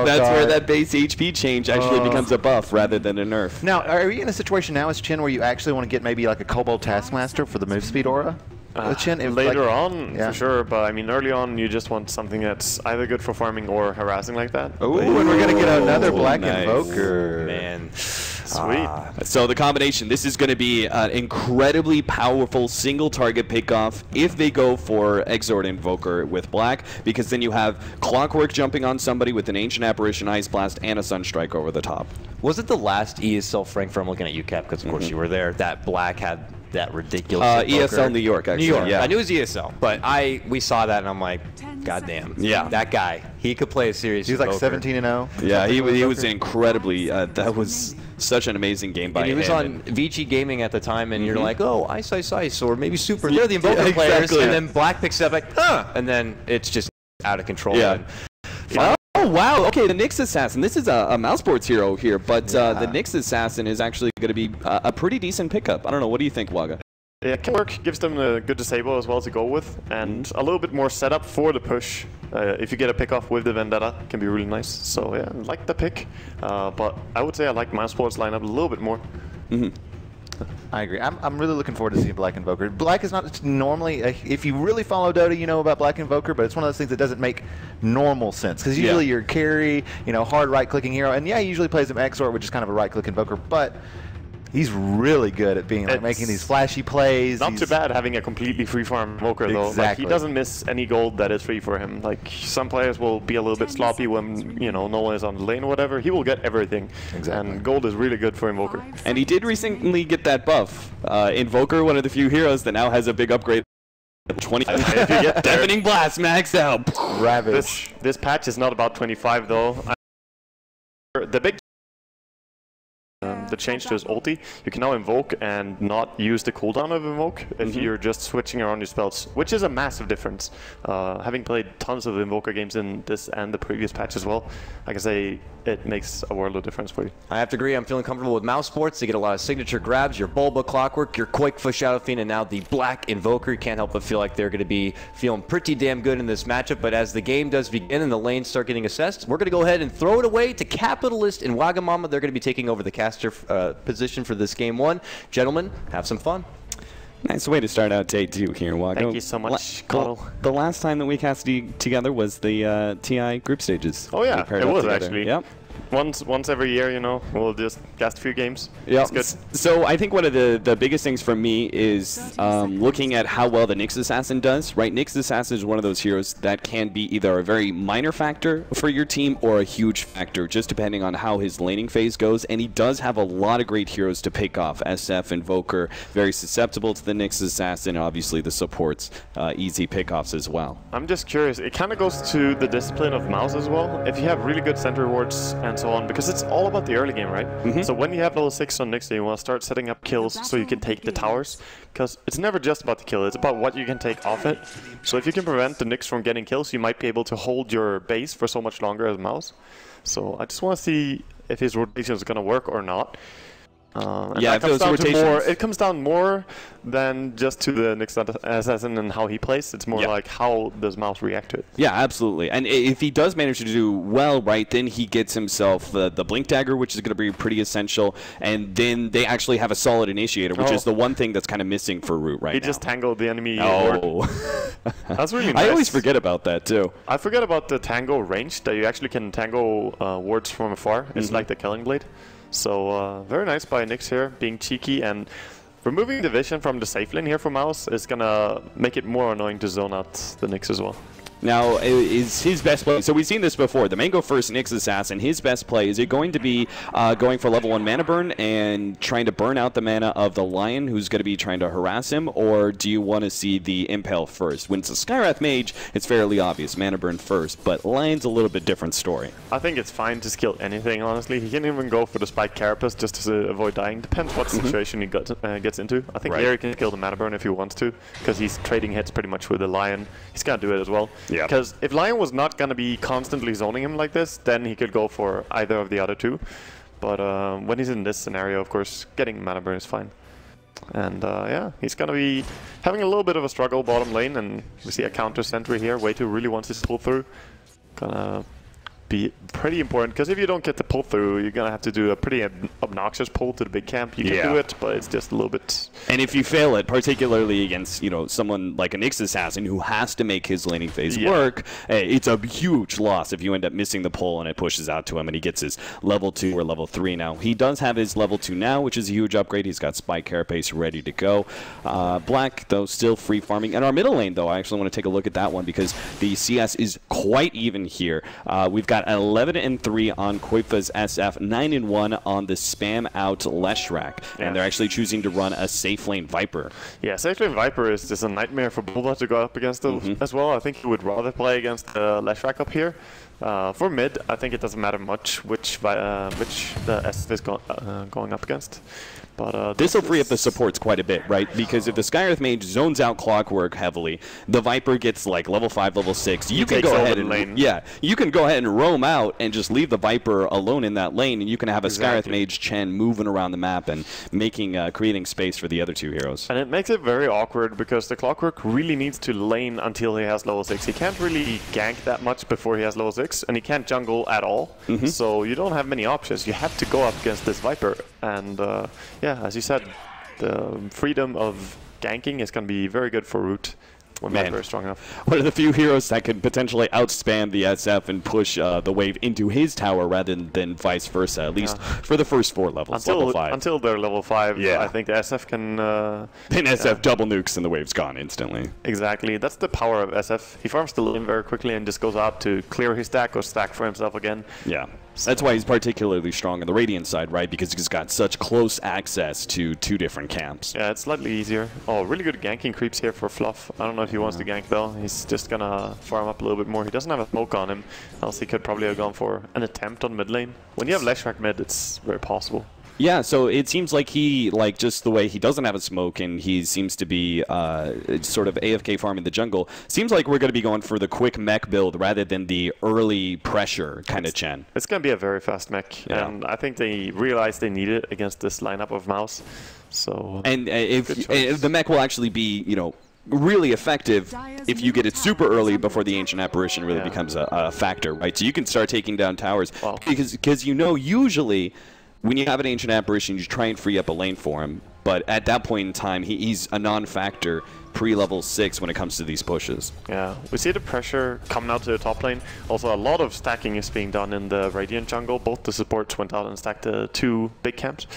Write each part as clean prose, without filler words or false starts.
that's where that base HP change actually becomes a buff rather than a nerf. Now, are you in a situation now as Chen where you actually want to get maybe like a Kobold Taskmaster for the move speed aura? Later on, for sure, but I mean, early on, you just want something that's either good for farming or harassing like that. Oh, and we're going to get another Black Invoker. Man. Sweet. So the combination, this is going to be an incredibly powerful single target pickoff if they go for Exort Invoker with Black, because then you have Clockwork jumping on somebody with an Ancient Apparition, Ice Blast, and a Sunstrike over the top. Was it the last ESL Frankfurt? I'm looking at you, Cap, because of course you were there. That Black had that ridiculous ESL New York, actually. New York. Yeah. I knew it was ESL, but we saw that and I'm like, goddamn. Yeah. That guy, he could play a series. He was like 17-0. Yeah, he was incredibly. That was such an amazing game by him. He was on Vici Gaming at the time, and you're like, oh, Ice, or maybe Super. They're the Invoker players, and then Black picks up like, and then it's just out of control. Yeah. Oh, wow. Okay, the Nyx Assassin. This is a Mousesports hero here, but the Nyx Assassin is actually going to be a pretty decent pickup. I don't know. What do you think, Waga? Yeah, Clockwork gives them a good disable as well to go with, and a little bit more setup for the push. If you get a pick off with the Vendetta, it can be really nice. So yeah, I like the pick, but I would say I like Mousesports lineup a little bit more. I agree. I'm really looking forward to seeing Black Invoker. Black is not normally, if you really follow Dota, you know about Black Invoker, but it's one of those things that doesn't make normal sense. Because usually you're carry, hard right-clicking hero, and yeah, he usually plays him Exort, which is kind of a right-click Invoker, but he's really good at being making these flashy plays. Not too bad having a completely free farm Invoker though. Like, he doesn't miss any gold that is free for him. Like, some players will be a little bit sloppy when no one is on the lane or whatever. He will get everything. Exactly. And gold is really good for Invoker. And he did recently get that buff. Invoker, one of the few heroes that now has a big upgrade. 25. If you get Deafening Blast maxed out. Ravage. This patch is not about 25 though. The big the change to his ulti, you can now invoke and not use the cooldown of invoke if you're just switching around your spells, which is a massive difference. Having played tons of invoker games in this and the previous patch as well, I can say it makes a world of difference for you. I have to agree, I'm feeling comfortable with Mousesports. They get a lot of signature grabs, your Bulba Clockwork, your Quakefoot Shadow Fiend, and now the Black Invoker. You can't help but feel like they're going to be feeling pretty damn good in this matchup, but as the game does begin and the lanes start getting assessed, we're going to go ahead and throw it away to Capitalist and Wagamama. They're going to be taking over the caster position for this game one. Gentlemen, have some fun. Nice way to start out day 2 here, Waga. Thank you so much, Carl. The last time that we cast together was the TI group stages. Oh yeah, it was actually. Yep. Once every year, we'll just cast a few games. Yeah. Good. So I think one of the biggest things for me is looking at how well the Nyx Assassin does. Right, Nyx Assassin is one of those heroes that can be either a very minor factor for your team or a huge factor, just depending on how his laning phase goes. And he does have a lot of great heroes to pick off. SF, Invoker, very susceptible to the Nyx Assassin. Obviously, the supports easy pickoffs as well. I'm just curious. It kind of goes to the discipline of Mouse as well. If you have really good center wards and so on, because it's all about the early game, right? So when you have level 6 on Nyx, you want to start setting up kills so you can take the towers, because it's never just about the kill, it's about what you can take off it. So if you can prevent the Nyx from getting kills, you might be able to hold your base for so much longer as Mouse. So I just want to see if his rotation is going to work or not. Yeah, it comes down more than just to the Nyx Assassin and how he plays. It's more like how does Mouse react to it. Yeah, absolutely. And if he does manage to do well, right, then he gets himself the Blink Dagger, which is going to be pretty essential. And then they actually have a solid initiator, which is the one thing that's kind of missing for Root right now. He just tangled the enemy. That's really nice. I always forget about that, too. I forget about the tango range, that you actually can tango wards from afar. It's like the Killing Blade. So very nice by Nyx here, being cheeky, and removing the vision from the safe lane here for Mouse is gonna make it more annoying to zone out the Nyx as well. Now, is his best play, so we've seen this before, the Mango First Nyx Assassin, his best play, is it going to be going for level 1 mana burn and trying to burn out the mana of the Lion who's going to be trying to harass him, or do you want to see the Impale first? When it's a Skywrath Mage, it's fairly obvious, mana burn first, but Lion's a little bit different story. I think it's fine to skill anything, honestly. He can even go for the Spike Carapace just to avoid dying. Depends what situation he gets into. I think here he can kill the mana burn if he wants to, because he's trading hits pretty much with the Lion. He's going to do it as well. Because if Lion was not going to be constantly zoning him like this, then he could go for either of the other two. But when he's in this scenario, of course, getting mana burn is fine. And yeah, he's going to be having a little bit of a struggle bottom lane, and we see a counter sentry here. Way2 really wants his pull through. Gonna be pretty important, because if you don't get the pull through, you're gonna have to do a pretty obnoxious pull to the big camp. You can do it, but it's just a little bit. And if you fail it, particularly against someone like a Nyx assassin who has to make his laning phase work, it's a huge loss if you end up missing the pull and it pushes out to him and he gets his level 2 or level 3 now. He does have his level 2 now, which is a huge upgrade. He's got Spike Carapace ready to go. Black, though, still free farming. And our middle lane, though, I actually want to take a look at that one because the CS is quite even here. We've got 11-3 on Koifa's SF, 9-1 on the spam out Leshrac, and they're actually choosing to run a safe lane Viper. Yeah, safe lane Viper is just a nightmare for Bulba to go up against as well. I think he would rather play against Leshrac up here. For mid, I think it doesn't matter much which the SF is going up against. But this will free up the supports quite a bit, right? Because if the Skyearth Mage zones out Clockwork heavily, the Viper gets like level 5, level 6. You can go ahead and you can go ahead and roam out and just leave the Viper alone in that lane, and you can have a Skyearth Mage Chen moving around the map and creating space for the other two heroes. And it makes it very awkward because the Clockwork really needs to lane until he has level 6. He can't really gank that much before he has level 6, and he can't jungle at all. So you don't have many options. You have to go up against this Viper, and yeah, as you said, the freedom of ganking is going to be very good for Root when Viper is strong enough. One of the few heroes that can potentially outspam the SF and push the wave into his tower rather than vice versa, at least for the first 4 levels, level 5. Until they're level 5, I think the SF can... then SF double nukes and the wave's gone instantly. Exactly. That's the power of SF. He farms the lane very quickly and just goes out to clear his stack or stack for himself again. Yeah. That's why he's particularly strong on the Radiant side, right? Because he's got such close access to 2 different camps. Yeah, it's slightly easier. Oh, really good ganking creeps here for Fluff. I don't know if he wants to gank though. He's just gonna farm up a little bit more. He doesn't have a smoke on him, else he could probably have gone for an attempt on mid lane. When you have Leshrac mid, it's very possible. Yeah, so it seems like he, just the way he doesn't have a smoke and he seems to be sort of AFK farming the jungle, seems like we're going to be going for the quick mech build rather than the early pressure kind of Chen. It's going to be a very fast mech, and I think they realized they need it against this lineup of Mouse. So and if the mech will actually be, really effective if you get it super early before the Ancient Apparition really becomes a factor, right? So you can start taking down towers because usually when you have an Ancient Apparition, you try and free up a lane for him, but at that point in time, he's a non-factor pre-level 6 when it comes to these pushes. Yeah, we see the pressure coming out to the top lane. Also, a lot of stacking is being done in the Radiant jungle. Both the supports went out and stacked the 2 big camps.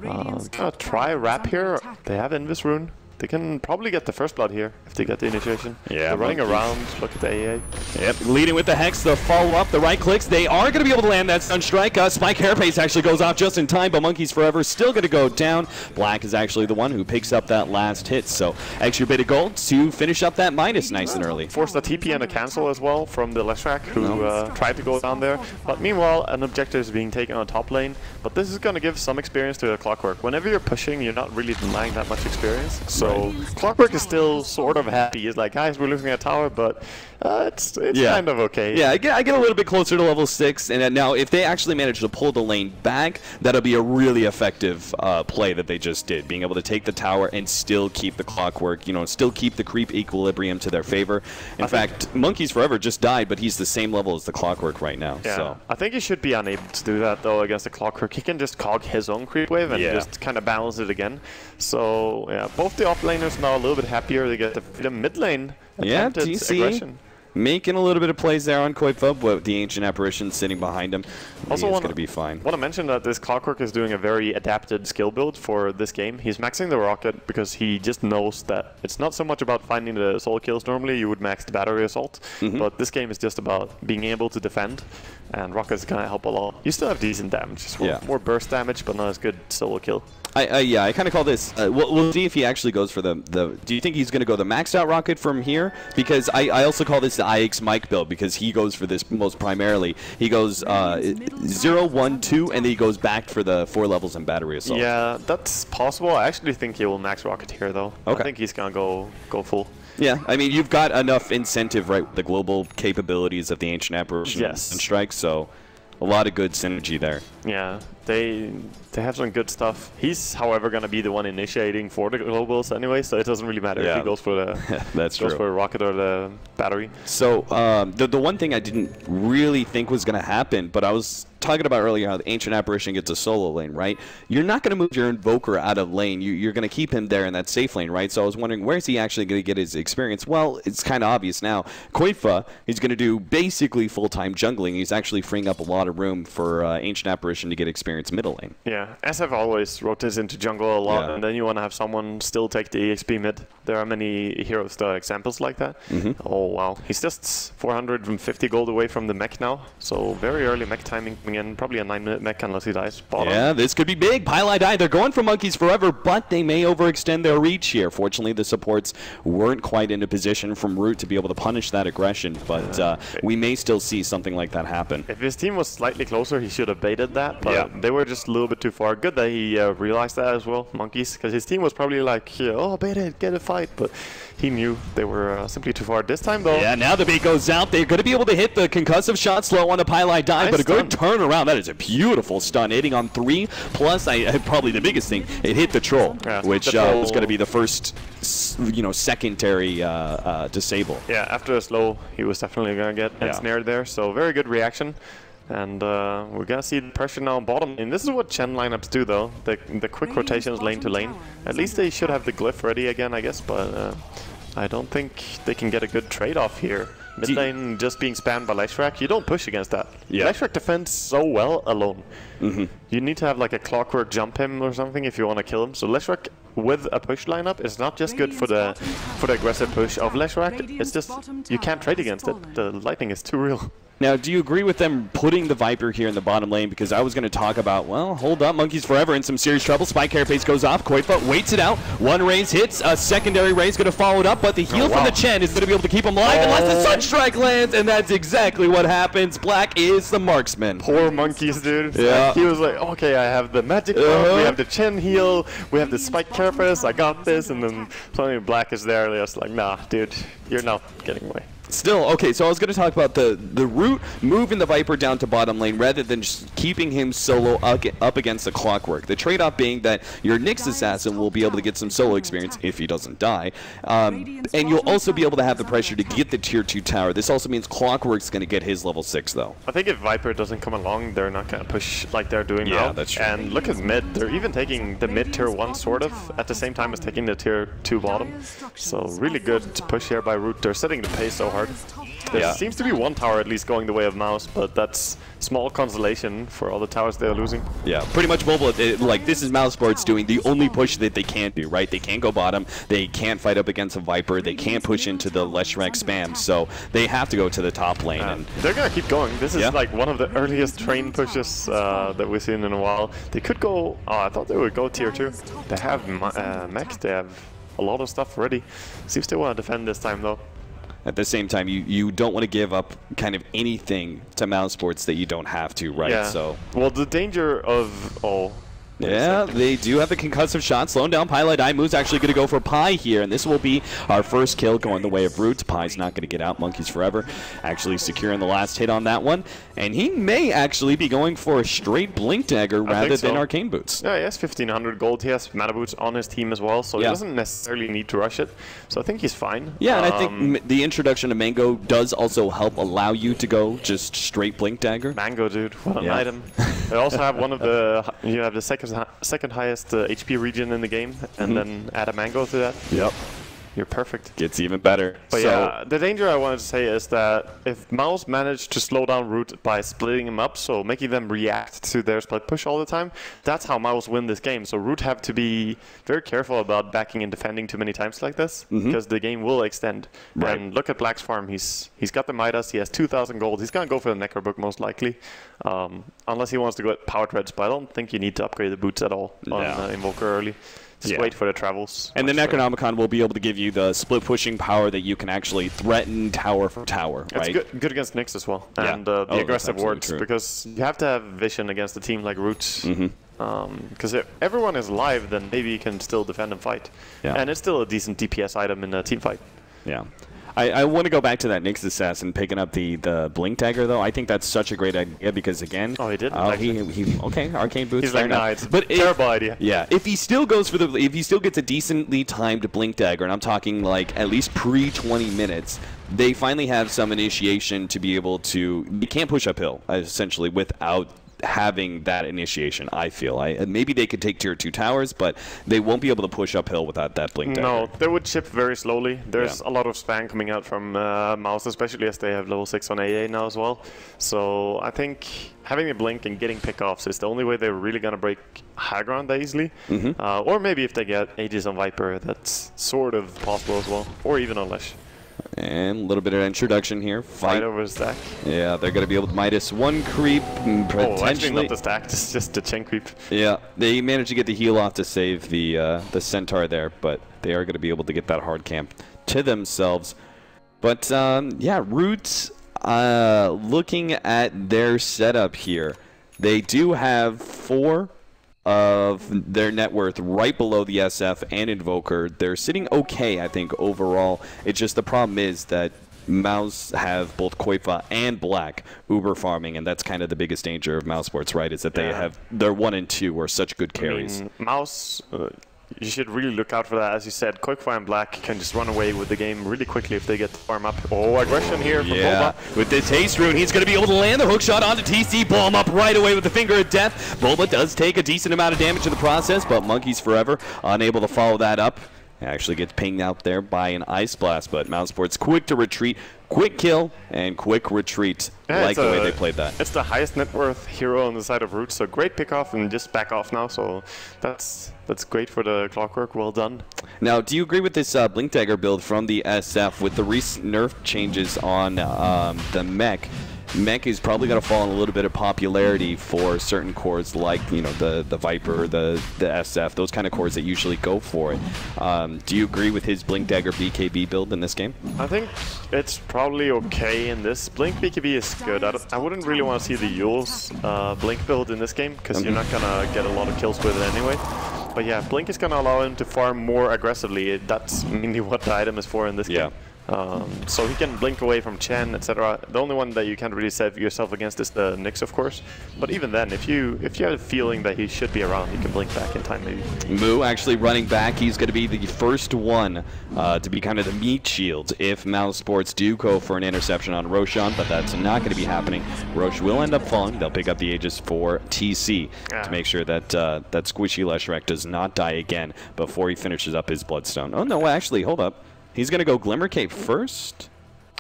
Gonna try Wrap here. They have Invis Rune. They can probably get the first blood here if they get the initiation. Yeah, they're running around. Look at the AA. Yep, leading with the Hex, the follow-up, the right clicks. They are going to be able to land that stun strike. Spike Carapace actually goes off just in time, but Monkeys Forever still going to go down. Black is actually the one who picks up that last hit, so extra bit of gold to finish up that minus nice and early. Forced a TP and a cancel as well from the Leshrac, who tried to go down there. But meanwhile, an objective is being taken on top lane. But this is going to give some experience to the Clockwork. Whenever you're pushing, you're not really denying that much experience. So Clockwork is still sort of happy. He's like, guys, we're losing a tower, but it's kind of okay. Yeah, I get a little bit closer to level 6, and now if they actually manage to pull the lane back, that'll be a really effective play that they just did, being able to take the tower and still keep the Clockwork, still keep the creep equilibrium to their favor. In fact, Monkeys Forever just died, but he's the same level as the Clockwork right now. Yeah, so I think he should be unable to do that though against the Clockwork. He can just cog his own creep wave and just kind of balance it again. So yeah, both the offlaners now a little bit happier. They get the mid lane attempted aggression. Making a little bit of plays there on Koifa, but the Ancient Apparition sitting behind him. Also, going to be fine. I want to mention that this Clockwork is doing a very adapted skill build for this game. He's maxing the rocket because he just knows that it's not so much about finding the soul kills. Normally, you would max the battery assault, but this game is just about being able to defend, and rocket is going to help a lot. You still have decent damage, more burst damage, but not as good solo kill. I kind of call this. We'll see if he actually goes for the. Do you think he's going to go the maxed out rocket from here? Because I also call this the IX Mike build because he goes for this most primarily. He goes 0, 1, 2, and then he goes back for the 4 levels in battery assault. Yeah, that's possible. I actually think he will max rocket here though. Okay. I think he's going to go full. Yeah, I mean you've got enough incentive, right? The global capabilities of the Ancient Apparition and Strike, so. A lot of good synergy there. Yeah. they have some good stuff. He's, however, going to be the one initiating for the globals anyway, so it doesn't really matter if he goes for the for a rocket or the battery. So the one thing I didn't really think was going to happen, but I was talking about earlier how the Ancient Apparition gets a solo lane, right? You're not going to move your Invoker out of lane. You're going to keep him there in that safe lane, right? So I was wondering, where's he actually going to get his experience? Well, it's kind of obvious now. Koifa, he's going to do basically full-time jungling. He's actually freeing up a lot of room for Ancient Apparition to get experience middle lane. Yeah, SF always rotates into jungle a lot, and then you want to have someone still take the EXP mid. There are many heroes that are examples like that. Oh, wow. He's just 450 gold away from the mech now, so very early mech timing coming in. Probably a 9-minute mech unless he dies. Bottom. Yeah, this could be big. Pylai die. They're going for Monkeys forever, but they may overextend their reach here. Fortunately, the supports weren't quite in a position from Root to be able to punish that aggression, but we may still see something like that happen. If his team was slightly closer, he should have baited that, but they were just a little bit too far. Good that he realized that as well, Monkeys, because his team was probably like, oh, bait it, get a fight, but he knew they were simply too far. This time, though... Yeah, now the bait goes out. They're going to be able to hit the concussive shot slow on the Pylai die, Nice but a good stun. turnaround. That is a beautiful stun, hitting on 3, plus, probably the biggest thing, it hit the troll, which was going to be the first, secondary disable. Yeah, after a slow, he was definitely going to get ensnared there, so very good reaction. And we're going to see the pressure now on bottom. And this is what Chen lineups do, though. The quick rotations lane to lane. At least they should have the glyph ready again, I guess, but I don't think they can get a good trade-off here. Mid lane just being spammed by Leshrac, you don't push against that. Leshrac defends so well alone. You need to have like a clockwork jump him or something if you want to kill him. So Leshrac with a push lineup is not just good for the aggressive push of Leshrac, it's just you can't trade against it. The lightning is too real. Now, do you agree with them putting the Viper here in the bottom lane? Because I was going to talk about, well, hold up, Monkeys forever in some serious trouble. Spike carapace goes off. Koifa waits it out. One raise hits. A secondary raise going to follow it up, but the heal from the Chen is going to be able to keep him alive unless the Sunstrike lands, and that's exactly what happens. Black is the marksman. Poor Monkeys, dude. Yeah. He was like, okay, I have the magic we have the Chen heal, we have the Spike carapace, I got this, and then suddenly Black is there, and just like, nah, dude, you're not getting away. Still, okay, so I was going to talk about the Root moving the Viper down to bottom lane rather than just keeping him solo up against the Clockwork. The trade-off being that your Nyx Assassin will be able to get some solo experience if he doesn't die. And you'll also be able to have the pressure to get the tier 2 tower. This also means Clockwork's going to get his level 6, though. I think if Viper doesn't come along, they're not going to push like they're doing now. Yeah, that's true. And look at mid. They're even taking the mid tier 1 sort of at the same time as taking the tier 2 bottom. So really good push here by Root. They're setting the pace so hard. There seems to be one tower at least going the way of Mouse, but that's small consolation for all the towers they're losing. Yeah, pretty much mobile. Like, this is Mousesports doing the only push that they can't do, right? They can't go bottom. They can't fight up against a Viper. They can't push into the Leshrac spam, so they have to go to the top lane. And they're going to keep going. This is like one of the earliest train pushes that we've seen in a while. They could go... Oh, I thought they would go tier 2. They have mech. They have a lot of stuff ready. Seems they want to defend this time, though. At the same time, you don't want to give up kind of anything to Mousesports that you don't have to, right? Yeah. So, well, the danger of... Oh, yeah, they do have the concussive shot. Slowing down Pylai die. Moo's actually going to go for Pi here, and this will be our first kill going the way of Roots. Pi's not going to get out. Monkeys forever. Actually securing the last hit on that one. And he may actually be going for a straight Blink Dagger rather than Arcane Boots. Yeah, he has 1,500 gold. He has Mana Boots on his team as well, so he doesn't necessarily need to rush it. So I think he's fine. Yeah, and I think the introduction of Mango does also help allow you to go just straight Blink Dagger. Mango, dude. What an item. They also have one of the... You have the second highest HP region in the game, and then add a Mango to that. Yep. You're perfect. Gets even better. But yeah, the danger I wanted to say is that if Mouse managed to slow down Root by splitting them up, so making them react to their split push all the time, that's how Mouse win this game. So Root have to be very careful about backing and defending too many times like this, because the game will extend. Right. And look at Black's farm. He's got the Midas. He has 2,000 gold. He's going to go for the Necrobook most likely, unless he wants to go at Power Treads. But I don't think you need to upgrade the boots at all on Invoker early. Just wait for the travels. And the Necronomicon will be able to give you the split pushing power that you can actually threaten tower for tower, right? It's good against Nyx as well. And the aggressive wards, because you have to have vision against a team like Roots. Because if everyone is live, then maybe you can still defend and fight. And it's still a decent DPS item in a team fight. Yeah. I want to go back to that Nyx Assassin picking up the Blink Dagger, though. I think that's such a great idea because, again... Oh, he didn't. Okay, Arcane Boots. He's like, nah, it's a terrible idea. Yeah, if he still goes for if he still gets a decently timed Blink Dagger, and I'm talking like at least pre-20 minutes, they finally have some initiation to be able to... You can't push uphill, essentially, without having that initiation, I feel. Maybe they could take tier 2 towers, but they won't be able to push uphill without that Blink Dagger. No, they would chip very slowly. There's a lot of spam coming out from Mouse, especially as they have level 6 on AA now as well. So I think having a Blink and getting pickoffs is the only way they're really going to break high ground that easily. Or maybe if they get Aegis on Viper, that's sort of possible as well. Or even on Lesh. And a little bit of introduction here. Fight over stack. Yeah, they're going to be able to -1 creep, potentially. Oh, actually not the stack, it's just the chain creep. Yeah, they managed to get the heal off to save the Centaur there, but they are going to be able to get that hard camp to themselves. But, yeah, Roots, looking at their setup here, they do have 4 of their net worth right below the SF and Invoker. They're sitting okay, I think, overall. It's just the problem is that Mouse have both Koifa and Black Uber farming, and that's kind of the biggest danger of Mousesports, right? Is that they have their 1 and 2 are such good carries. I mean, Mouse... you should really look out for that. As you said, Koifa and Black can just run away with the game really quickly if they get the farm up. Oh, aggression here from Bulba. With this haste rune, he's going to be able to land the hook shot onto TC, blow him up right away with the Finger of Death. Bulba does take a decent amount of damage in the process, but Monkey's forever unable to follow that up. Actually gets pinged out there by an Ice Blast, but Mousesports quick to retreat, quick kill, and quick retreat. Yeah, like the way they played that. It's the highest net worth hero on the side of Roots, so great pick off and just back off now, so that's great for the Clockwork, well done. Now, do you agree with this Blink Dagger build from the SF with the recent nerf changes on the mech? Mech is probably going to fall in a little bit of popularity for certain cores like, you know, the Viper, the SF, those kind of cores that usually go for it. Do you agree with his Blink Dagger BKB build in this game? I think it's probably okay in this. Blink BKB is good. I wouldn't really want to see the Yule's Blink build in this game because you're not going to get a lot of kills with it anyway. But yeah, Blink is going to allow him to farm more aggressively. That's mainly what the item is for in this game. So he can blink away from Chen, etc. The only one that you can't really save yourself against is the Nyx, of course. But even then, if you have a feeling that he should be around, you can blink back in time maybe. Moo actually running back. He's going to be the first one to be kind of the meat shield if Mousesports do go for an interception on Roshan, but that's not going to be happening. Rosh will end up falling. They'll pick up the Aegis for TC to make sure that that squishy Leshrac does not die again before he finishes up his Bloodstone. Oh no, actually, hold up. He's going to go Glimmer Cape first?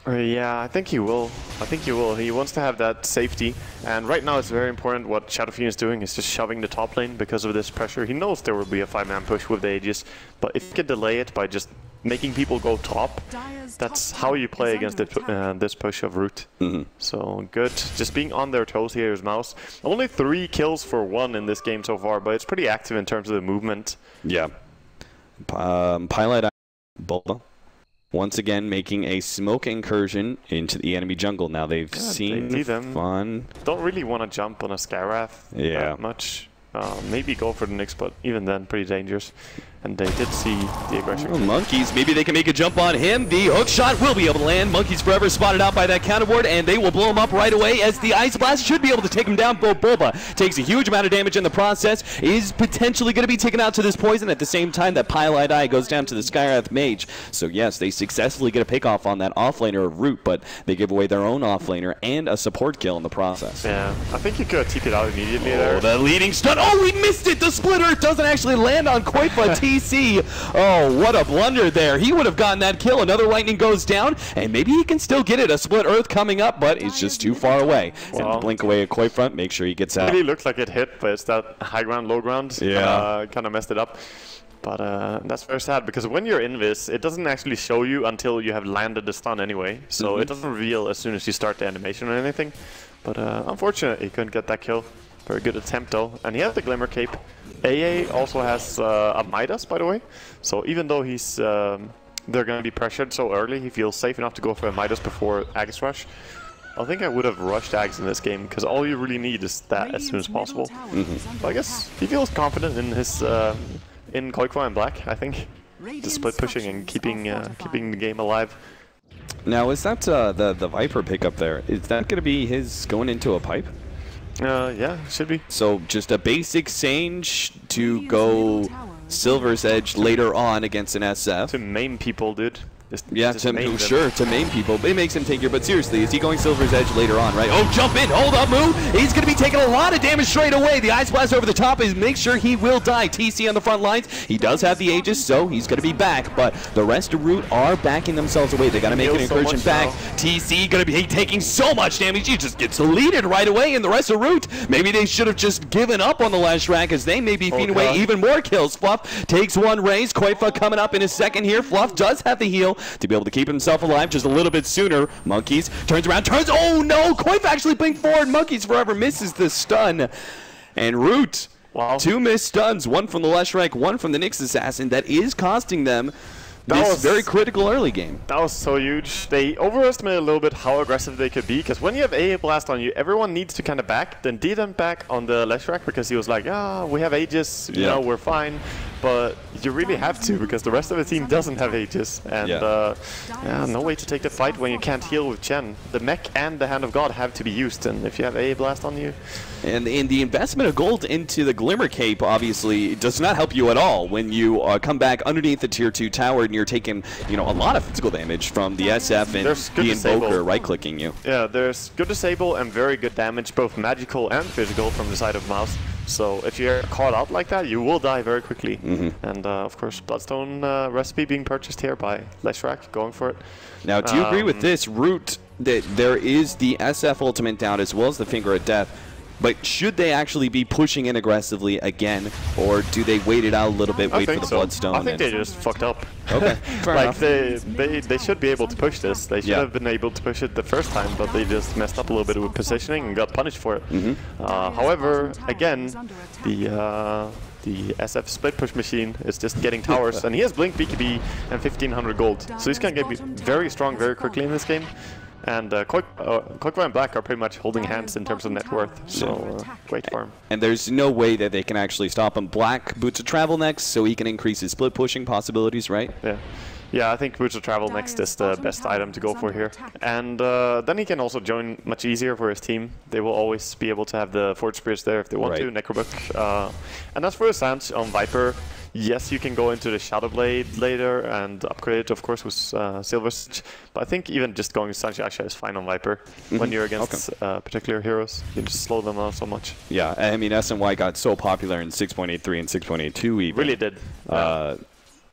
Yeah, I think he will. I think he will. He wants to have that safety. And right now it's very important what Shadowfiend is doing is just shoving the top lane because of this pressure. He knows there will be a 5-man push with the Aegis, but if he can delay it by just making people go top, that's how you play against this push of Root. So good. Just being on their toes here is Mouse. Only 3 kills for 1 in this game so far, but it's pretty active in terms of the movement. Yeah. Pilot Bulba. Once again, making a smoke incursion into the enemy jungle. Now they've seen them. Fun. Don't really want to jump on a Skywrath that much. Maybe go for the Nyx, but even then, pretty dangerous. And they did see the aggression. Oh, Monkeys, maybe they can make a jump on him. The hook shot will be able to land. Monkeys forever spotted out by that counter ward, and they will blow him up right away as the Ice Blast should be able to take him down. Bulba takes a huge amount of damage in the process, is potentially going to be taken out to this poison at the same time that Pile-Eyed Eye goes down to the Skywrath Mage. So yes, they successfully get a pick off on that offlaner of Root, but they give away their own offlaner and a support kill in the process. Yeah, I think you could have TP'd out immediately there. The leading stun. Oh, we missed it! The splitter doesn't actually land on Koifa TC. Oh, what a blunder there. He would have gotten that kill. Another lightning goes down, and maybe he can still get it. A split earth coming up, but it's just too far away. And to blink away at Koi front, make sure he gets out. It really looks like it hit, but it's that high ground, low ground. Yeah. Kind of messed it up. But that's very sad, because when you're in this, it doesn't actually show you until you have landed the stun anyway. So it doesn't reveal as soon as you start the animation or anything. But unfortunately, he couldn't get that kill. Very good attempt though. And he has the Glimmer Cape. AA also has a Midas, by the way. So even though he's they're going to be pressured so early, he feels safe enough to go for a Midas before Aegis Rush. I think I would have rushed Aegis in this game, because all you really need is that as soon as possible. But I guess he feels confident in his in Koifa and Black, I think. Just split pushing and keeping the game alive. Now, is that the Viper pickup there? Is that going to be his going into a pipe? Yeah, should be. So just a basic Sage to go Silver's Edge later on against an SF. To maim people, dude. To maim people. It makes him tankier, but seriously, is he going Silver's Edge later on, right? Oh, jump in, hold up, move. He's going to be taking a lot of damage straight away. The Ice Blast over the top is make sure he will die. TC on the front lines. He does have the Aegis, so he's going to be back, but the rest of Root are backing themselves away. They got to make an incursion back. TC going to be taking so much damage. He just gets deleted right away, and the rest of Root, maybe they should have just given up on the last rack as they may be feeding away even more kills. Fluff takes one raise. Koifa coming up in a second here. Fluff does have the heal to be able to keep himself alive just a little bit sooner. Monkeys turns around, oh no! Koif actually blinked forward. Monkeys forever misses the stun. And Root, two missed stuns, one from the Leshrac, one from the Nyx Assassin. That is costing them this very critical early game. That was so huge. They overestimated a little bit how aggressive they could be, because when you have AA Blast on you, everyone needs to kind of back. Then didn't back on the Leshrac because he was like, we have Aegis, you know, we're fine. But you really have to, because the rest of the team doesn't have Aegis. And no way to take the fight when you can't heal with Chen. The mech and the Hand of God have to be used, and if you have AA Blast on you... And the investment of gold into the Glimmer Cape obviously does not help you at all when you come back underneath the tier 2 tower and you're taking, you know, a lot of physical damage from the SF and the Invoker right-clicking you. Yeah, there's good disable and very good damage, both magical and physical, from the side of Mouse. So if you're caught out like that, you will die very quickly. And of course, Bloodstone recipe being purchased here by Leshrac, going for it. Now, do you agree with this, Root, that there is the SF ultimate down as well as the Finger of Death? But should they actually be pushing in aggressively again, or do they wait it out a little bit, wait for the Bloodstone? I think they just fucked up. Okay, fair enough. They should be able to push this. They should have been able to push it the first time, but they just messed up a little bit with positioning and got punished for it. However, again, the SF split push machine is just getting towers, and he has Blink, BKB, and 1500 gold. So he's going to get very strong very quickly in this game. And Koifa and Black are pretty much holding hands in terms of net worth, so great for him. And there's no way that they can actually stop him. Black boots of travel next, so he can increase his split pushing possibilities, right? Yeah, I think Boots of Travel next is the best item to go for here. And then he can also join much easier for his team. They will always be able to have the Forge Spears there if they want to, Necrobook. And as for the Sands on Viper, yes, you can go into the Shadow Blade later and upgrade it, of course, with Silver Sage. But I think even just going Sanjiasha is fine on Viper when you're against particular heroes. You can just slow them down so much. Yeah, I mean, SNY got so popular in 6.83 and 6.82 even. Really did.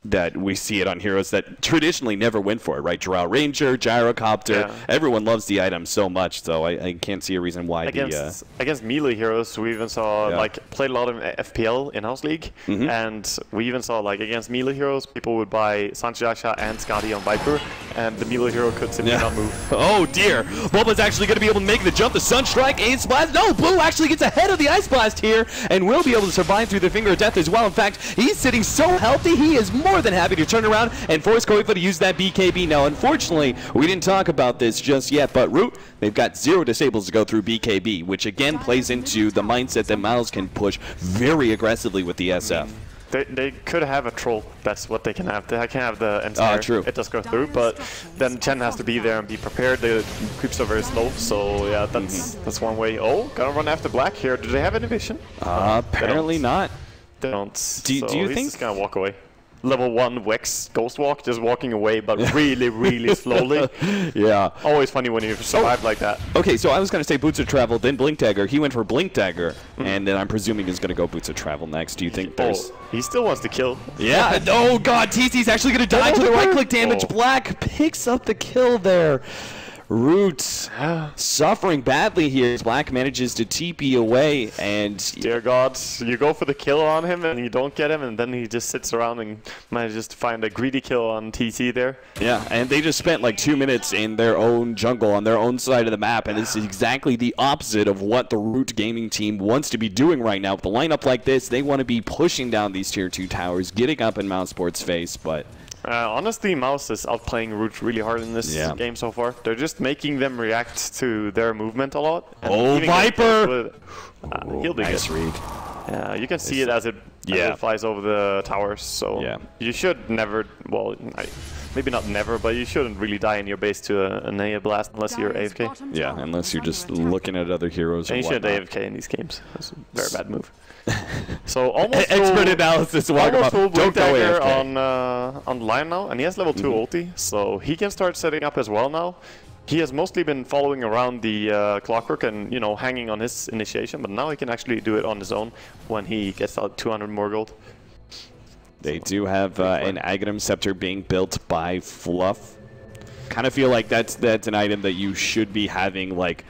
That we see it on heroes that traditionally never went for it, right? Drow Ranger, Gyrocopter, everyone loves the item so much, so I can't see a reason why against melee heroes, we even saw, played a lot of FPL in-house league, and we even saw, against melee heroes, people would buy Sanjiasha and Skadi on Viper, and the melee hero could simply not move. Oh dear, Bulba's actually going to be able to make the jump, the Sunstrike, Ace Blast. No, Blue actually gets ahead of the Ice Blast here, and will be able to survive through the Finger of Death as well. In fact, he's sitting so healthy, he is more than happy to turn around and force Koifa to use that BKB. Now, unfortunately, we didn't talk about this just yet, but Root, they've got 0 disables to go through BKB, which again plays into the mindset that Miles can push very aggressively with the SF. They could have a troll. That's what they can have. They can have the entire. True. It does go through, but then Chen has to be there and be prepared. The creeps are very slow, so yeah, that's one way. Oh, gonna run after Black here. Do they have any vision? Apparently not. They don't. Do you think? He's just gonna walk away. Level 1 Wex Ghost Walk, just walking away, but really, really slowly. Yeah. Always funny when you survive like that. Okay, so I was going to say Boots of Travel, then Blink Dagger. He went for Blink Dagger, and then I'm presuming he's going to go Boots of Travel next. Do you think there's... he still wants to kill. Yeah. Oh, God. TC's actually going to die to the right-click damage. Black picks up the kill there. Root suffering badly here. Black manages to TP away, and dear God, you go for the kill on him and you don't get him, and then he just sits around and manages to find a greedy kill on TC there. Yeah, and they just spent like 2 minutes in their own jungle on their own side of the map, and this is exactly the opposite of what the Root gaming team wants to be doing right now. With a lineup like this, they want to be pushing down these tier 2 towers, getting up in Mousesports' face, but... honestly, Mouse is outplaying Root really hard in this game so far. They're just making them react to their movement a lot. Oh, Viper! He'll be nice good. read. Yeah, you can see it as it and it flies over the towers. So you should never, well, maybe not never, but you shouldn't really die in your base to an A blast unless you're AFK. Yeah, unless you're just looking at other heroes. And you shouldn't AFK in these games. That's a very bad move. So almost expert analysis. Almost full Don't go AFK on Lion now, and he has level 2 ulti, so he can start setting up as well now. He has mostly been following around the Clockwork and, you know, hanging on his initiation, but now he can actually do it on his own when he gets out 200 more gold. They do have an Aghanim Scepter being built by Fluff. Kind of feel like that's an item that you should be having, like,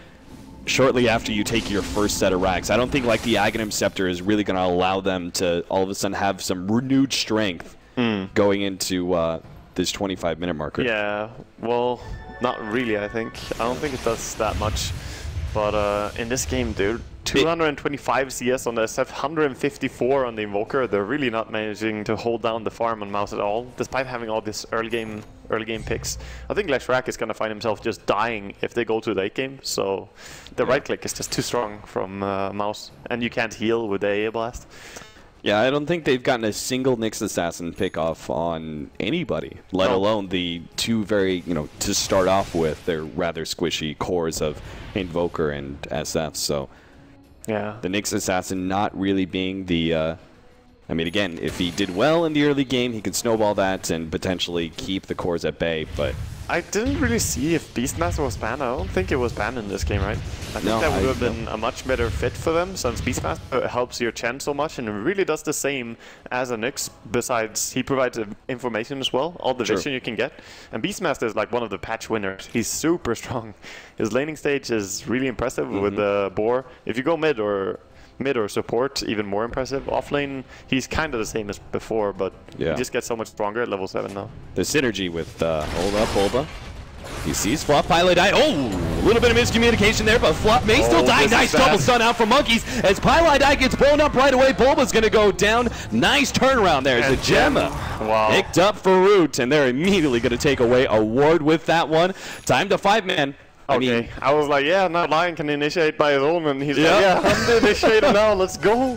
shortly after you take your first set of racks. I don't think, like, the Aghanim Scepter is really going to allow them to all of a sudden have some renewed strength going into this 25-minute marker. Yeah, well, not really, I think. I don't think it does that much. But in this game, dude, 225 CS on the SF, 154 on the Invoker. They're really not managing to hold down the farm on Mouse at all, despite having all this early game picks. I think Leshrac is going to find himself just dying if they go to the late game. So the right click is just too strong from Mouse, and you can't heal with the AA Blast. Yeah, I don't think they've gotten a single Nyx Assassin pick off on anybody, let alone the two very, you know, to start off with, they're rather squishy cores of Invoker and SF. So yeah, the Nyx Assassin not really being the, I mean, again, if he did well in the early game, he could snowball that and potentially keep the cores at bay, but I didn't really see if Beastmaster was banned. I don't think it was banned in this game, right? I think that would have been a much better fit for them, since Beastmaster helps your Chen so much and really does the same as a Nyx. Besides, he provides information as well, all the vision you can get. And Beastmaster is like one of the patch winners. He's super strong. His laning stage is really impressive with the boar. If you go mid or support, even more impressive. Off lane, he's kind of the same as before, but he just gets so much stronger at level 7 now. The synergy with hold up, Bulba. He sees Fluff, Pilot die. Oh, a little bit of miscommunication there, but Fluff may still die. Nice double stun out from Monkeys as Pilot die gets blown up right away. Bulba's going to go down. Nice turnaround there as the Gemma picked up for Root, and they're immediately going to take away a ward with that one. Time to 5-man. Okay, I was like, yeah, now Lion can initiate by his own, and he's like, yeah, I'm the initiator now, let's go.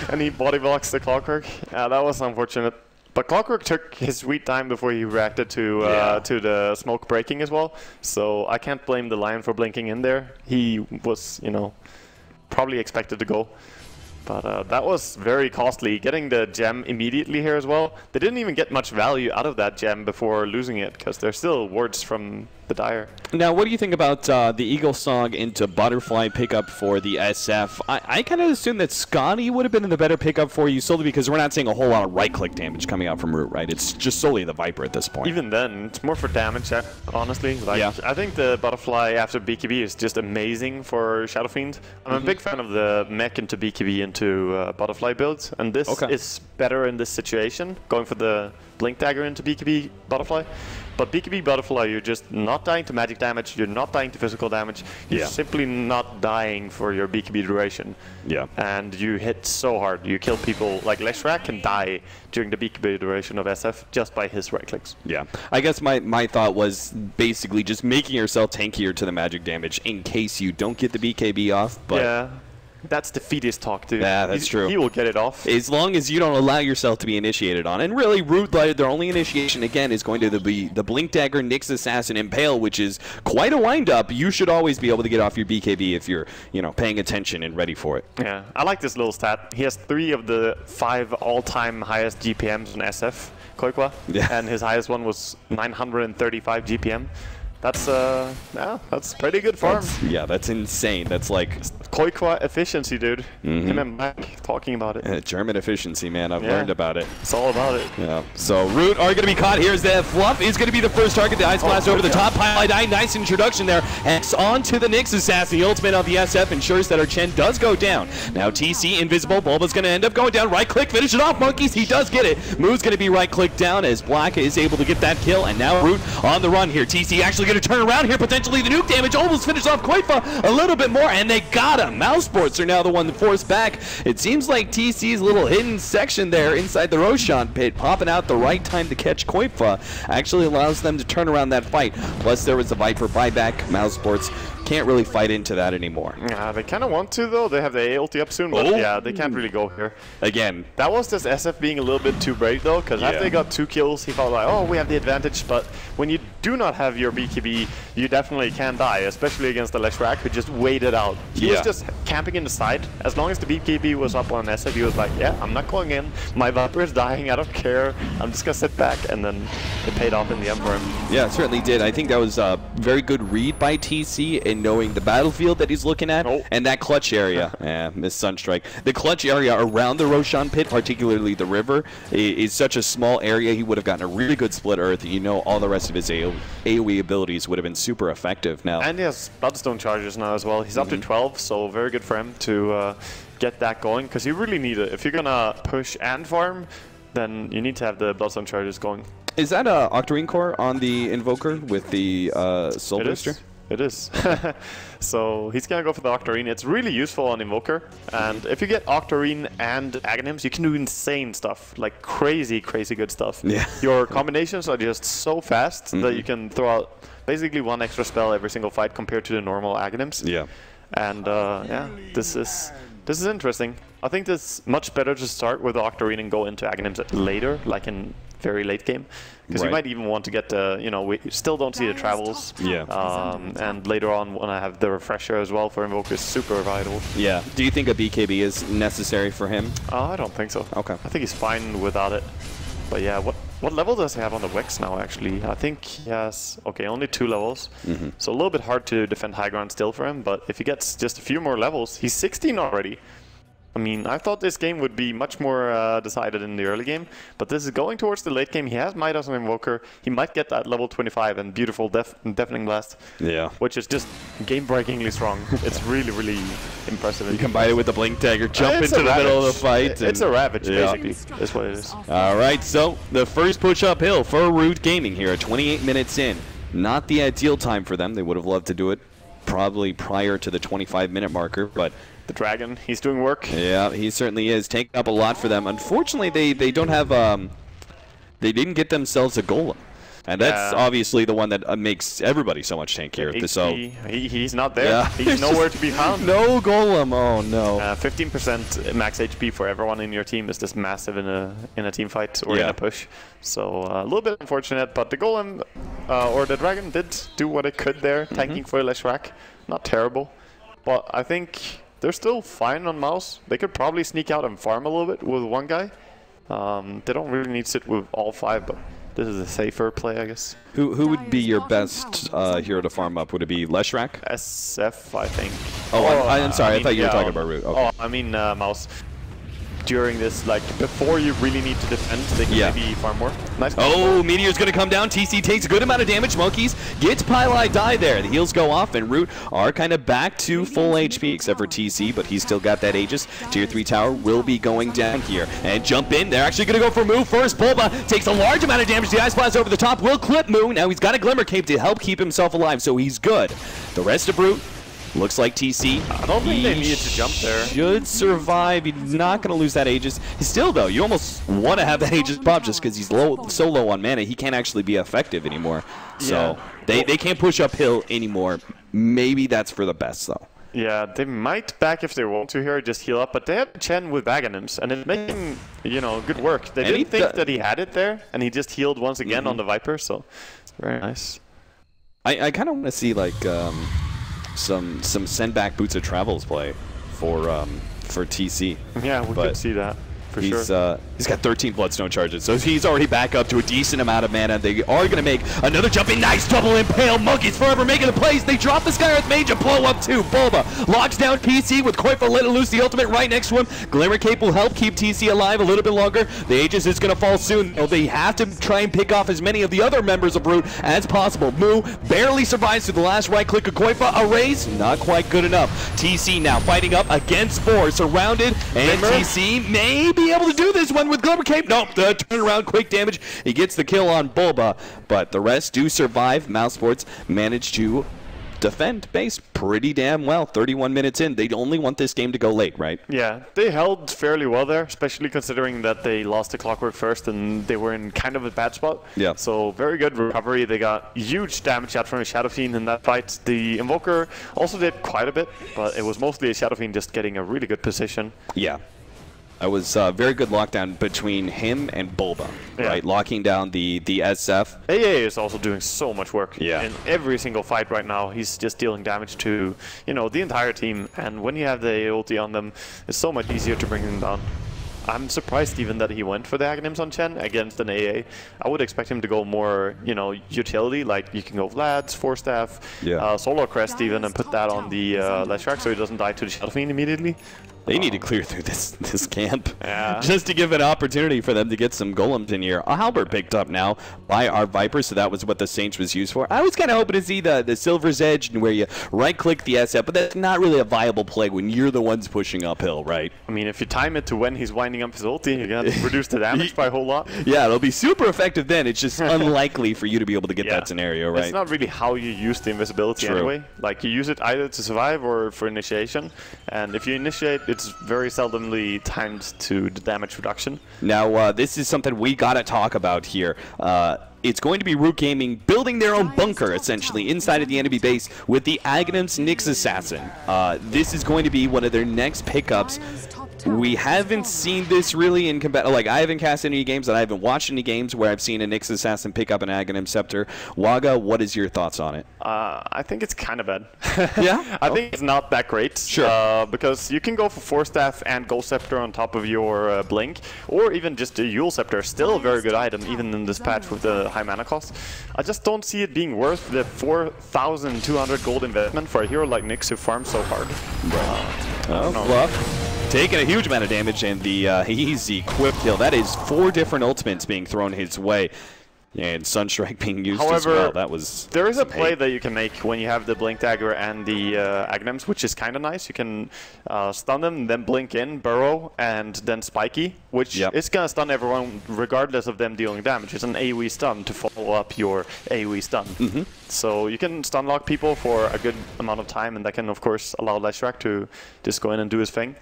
And he body blocks the Clockwork. Yeah, that was unfortunate. But Clockwork took his sweet time before he reacted to the smoke breaking as well. So I can't blame the Lion for blinking in there. He was, you know, probably expected to go. But that was very costly, getting the gem immediately here as well. They didn't even get much value out of that gem before losing it, because there's still wards from the Dire. Now, what do you think about the Eagle Song into Butterfly pickup for the SF? I kind of assume that Scotty would have been the better pickup for you, solely because we're not seeing a whole lot of right-click damage coming out from Root, right? It's just solely the Viper at this point. Even then, it's more for damage, honestly. Like, I think the Butterfly after BKB is just amazing for Shadow Fiend. I'm a big fan of the mech into BKB into Butterfly builds, and this is better in this situation, going for the Blink Dagger into BKB Butterfly. But BKB Butterfly, you're just not dying to magic damage, you're not dying to physical damage, you're simply not dying for your BKB duration. Yeah. And you hit so hard, you kill people, like Leshrac can die during the BKB duration of SF just by his right clicks. Yeah. I guess my thought was basically just making yourself tankier to the magic damage in case you don't get the BKB off. But yeah. That's defeatist talk, dude. Yeah, that's true. He will get it off. As long as you don't allow yourself to be initiated on. And really, Root, their only initiation, again, is going to be the Blink Dagger, Nyx Assassin, Impale, which is quite a wind-up. You should always be able to get off your BKB if you're, you know, paying attention and ready for it. Yeah, I like this little stat. He has 3 of the 5 all-time highest GPMs in SF, Koikwa. Yeah. And his highest one was 935 GPM. That's that's pretty good farm. That's insane. That's like Koikwa efficiency, dude. Him and Mac talking about it. German efficiency, man. I've learned about it. It's all about it. Yeah. So Root are going to be caught. Here's the Fluff is going to be the first target. The Ice Blast over the top. Highlight Eye. Nice introduction there. X on to the Nyx Assassin. The ultimate of the SF ensures that our Chen does go down. Now TC invisible. Bulba's going to end up going down. Right click. Finish it off, Monkeys. He does get it. Moo's going to be right click down as Black is able to get that kill. And now Root on the run here. TC actually going to turn around here, potentially the nuke damage, almost finished off Koifa a little bit more, and they got him. Mousesports are now the one that forced back. It seems like TC's little hidden section there inside the Roshan pit, popping out the right time to catch Koifa, actually allows them to turn around that fight. Plus there was the Viper buyback. Mousesports can't really fight into that anymore. Yeah, they kind of want to, though. They have the A ulti up soon, but yeah, they can't really go here. Again. That was just SF being a little bit too brave, though, because after they got 2 kills, he felt like, oh, we have the advantage. But when you do not have your BKB, you definitely can die, especially against the Leshrac, who just waited out. He was just camping in the side. As long as the BKB was up on SF, he was like, yeah, I'm not going in. My Viper is dying. I don't care. I'm just going to sit back. And then it paid off in the end for him. Yeah, it certainly did. I think that was a very good read by TC in knowing the battlefield that he's looking at and that clutch area. Yeah, missed Sunstrike. The clutch area around the Roshan pit, particularly the river, is such a small area. He would have gotten a really good split earth. You know, all the rest of his AoE abilities would have been super effective now. And he has Bloodstone charges now as well. He's up to 12, so very good for him to get that going, because you really need it. If you're going to push and farm, then you need to have the Bloodstone charges going. Is that a Octarine core on the Invoker with the Soul Booster? It is. So he's going to go for the Octarine. It's really useful on Invoker. And if you get Octarine and Aghanims, you can do insane stuff. Like crazy, crazy good stuff. Yeah. Your combinations are just so fast that you can throw out basically 1 extra spell every single fight compared to the normal Aghanims. Yeah. And yeah, this is interesting. I think it's much better to start with the Octarine and go into Aghanims later, like in very late game, because you might even want to get you know, we still don't see the travels. Yeah. And later on, when I have the refresher as well for Invoker, is super vital. Yeah. Do you think a BKB is necessary for him? I don't think so. Okay. I think he's fine without it. But yeah, what level does he have on the Wex now, actually? I think he has, okay, only 2 levels. So a little bit hard to defend high ground still for him, but if he gets just a few more levels, he's 16 already. I mean, I thought this game would be much more decided in the early game, but this is going towards the late game. He has Midas on Invoker. He might get that level 25 and beautiful Deafening Blast. Yeah. Which is just game-breakingly strong. It's really, really impressive. You combine it with the Blink Dagger, jump into the middle of the fight. It's a Ravage, basically. That's what it is. All right, so the first push uphill for Root Gaming here at 28 minutes in. Not the ideal time for them. They would have loved to do it probably prior to the 25-minute marker, but the Dragon, he's doing work. Yeah, he certainly is. Taking up a lot for them. Unfortunately, they don't have, they didn't get themselves a Golem. And that's obviously the one that makes everybody so much tankier. So he's not there. Yeah. He's nowhere to be found. No Golem. Oh no. 15% max HP for everyone in your team is just massive in a team fight or in a push. So a little bit unfortunate, but the Golem or the Dragon did do what it could there, tanking for Leshrac. Not terrible, but I think they're still fine on Mouse. They could probably sneak out and farm a little bit with one guy. They don't really need to sit with all 5, but this is a safer play, I guess. Who would be your best hero to farm up? Would it be Leshrac? SF, I think. Oh, I'm sorry. I thought you were talking about Root. Okay. Oh, I mean Mouse. During this, like, before you really need to defend, they can maybe farm more. Nice. Oh, Meteor's going to come down. TC takes a good amount of damage. Monkeys gets Pylai die there. The heals go off, and Root are kind of back to full HP, except for TC, but he's still got that Aegis. Tier 3 tower will be going down here. And jump in. They're actually going to go for Moo first. Bulba takes a large amount of damage. The Ice Blast over the top will clip Moo. Now he's got a Glimmer Cape to help keep himself alive, so he's good. The rest of Root looks like TC. I don't think they needed to jump there. Should survive. He's not going to lose that Aegis. Still, though, you almost want to have that Aegis pop just because he's so low on mana. He can't actually be effective anymore. So they can't push uphill anymore. Maybe that's for the best, though. Yeah, they might back if they want to here, just heal up. But they have Chen with Aghanims, and it's making, you know, good work. They didn't think that he had it there, and he just healed once again on the Viper. So very nice. I kind of want to see, like, some send back Boots of Travels play for TC. Yeah, we could see that for sure. He's got 13 Bloodstone charges, so he's already back up to a decent amount of mana. They are going to make another jumping, nice double impale. Monkeys forever making the plays. They drop the Sky Earth Mage and blow up too. Bulba locks down TC with Koifa letting loose the ultimate right next to him. Glimmer Cape will help keep TC alive a little bit longer. The Aegis is going to fall soon. They have to try and pick off as many of the other members of Root as possible. Moo barely survives through the last right click of Koifa. A raise, not quite good enough. TC now fighting up against 4, surrounded, and TC may be able to do this one with Glimmer Cape. Nope, the turnaround, quick damage. He gets the kill on Bulba, but the rest do survive. Mousesports managed to defend base pretty damn well. 31 minutes in. They only want this game to go late, right? Yeah, they held fairly well there, especially considering that they lost the Clockwork first and they were in kind of a bad spot. Yeah. So very good recovery. They got huge damage out from a Shadow Fiend in that fight. The Invoker also did quite a bit, but it was mostly a Shadow Fiend just getting a really good position. Yeah. It was very good lockdown between him and Bulba, right? Locking down the SF. AA is also doing so much work in every single fight right now. He's just dealing damage to, you know, the entire team. And when you have the ulti on them, it's so much easier to bring them down. I'm surprised even that he went for the Aghanims on Chen against an AA. I would expect him to go more, you know, utility, like you can go Vlad's, Force Staff, Solar Crest even, and put that on the Leshrac so he doesn't die to the Shadow Fiend immediately. They need to clear through this camp just to give an opportunity for them to get some golems in here. A Halberd picked up now by our Viper, so that was what the Saints was used for. I was kind of hoping to see the Silver's Edge where you right-click the SF, but that's not really a viable play when you're the ones pushing uphill, right? I mean, if you time it to when he's winding up his ulti, you're going to reduce the damage by a whole lot. Yeah, it'll be super effective then. It's just unlikely for you to be able to get that scenario, right? It's not really how you use the invisibility anyway. Like, you use it either to survive or for initiation. And if you initiate, it's very seldomly timed to the damage reduction. Now, this is something we got to talk about here. It's going to be Root Gaming building their own bunker, essentially, inside of the enemy base with the Aghanims Nyx Assassin. This is going to be one of their next pickups. We haven't seen this really in combat. Like, I haven't cast any games and I haven't watched any games where I've seen a Nyx Assassin pick up an Aghanim Scepter. Waga, what is your thoughts on it? I think it's kind of bad. Yeah? I think it's not that great. Sure. Because you can go for Force Staff and Gold Scepter on top of your Blink, or even just a Yule Scepter. Still a very good item, even in this patch with the high mana cost. I just don't see it being worth the 4,200 gold investment for a hero like Nyx who farms so hard. Fluff taking a huge amount of damage, and the easy quick kill. That is 4 different ultimates being thrown his way. And Sunstrike being used as well. That was there is a play that you can make when you have the Blink Dagger and the Aghanims, which is kind of nice. You can stun them, then blink in, burrow, and then spiky, which is going to stun everyone regardless of them dealing damage. It's an AoE stun to follow up your AoE stun. So you can stun lock people for a good amount of time, and that can, of course, allow Leshrac to just go in and do his thing.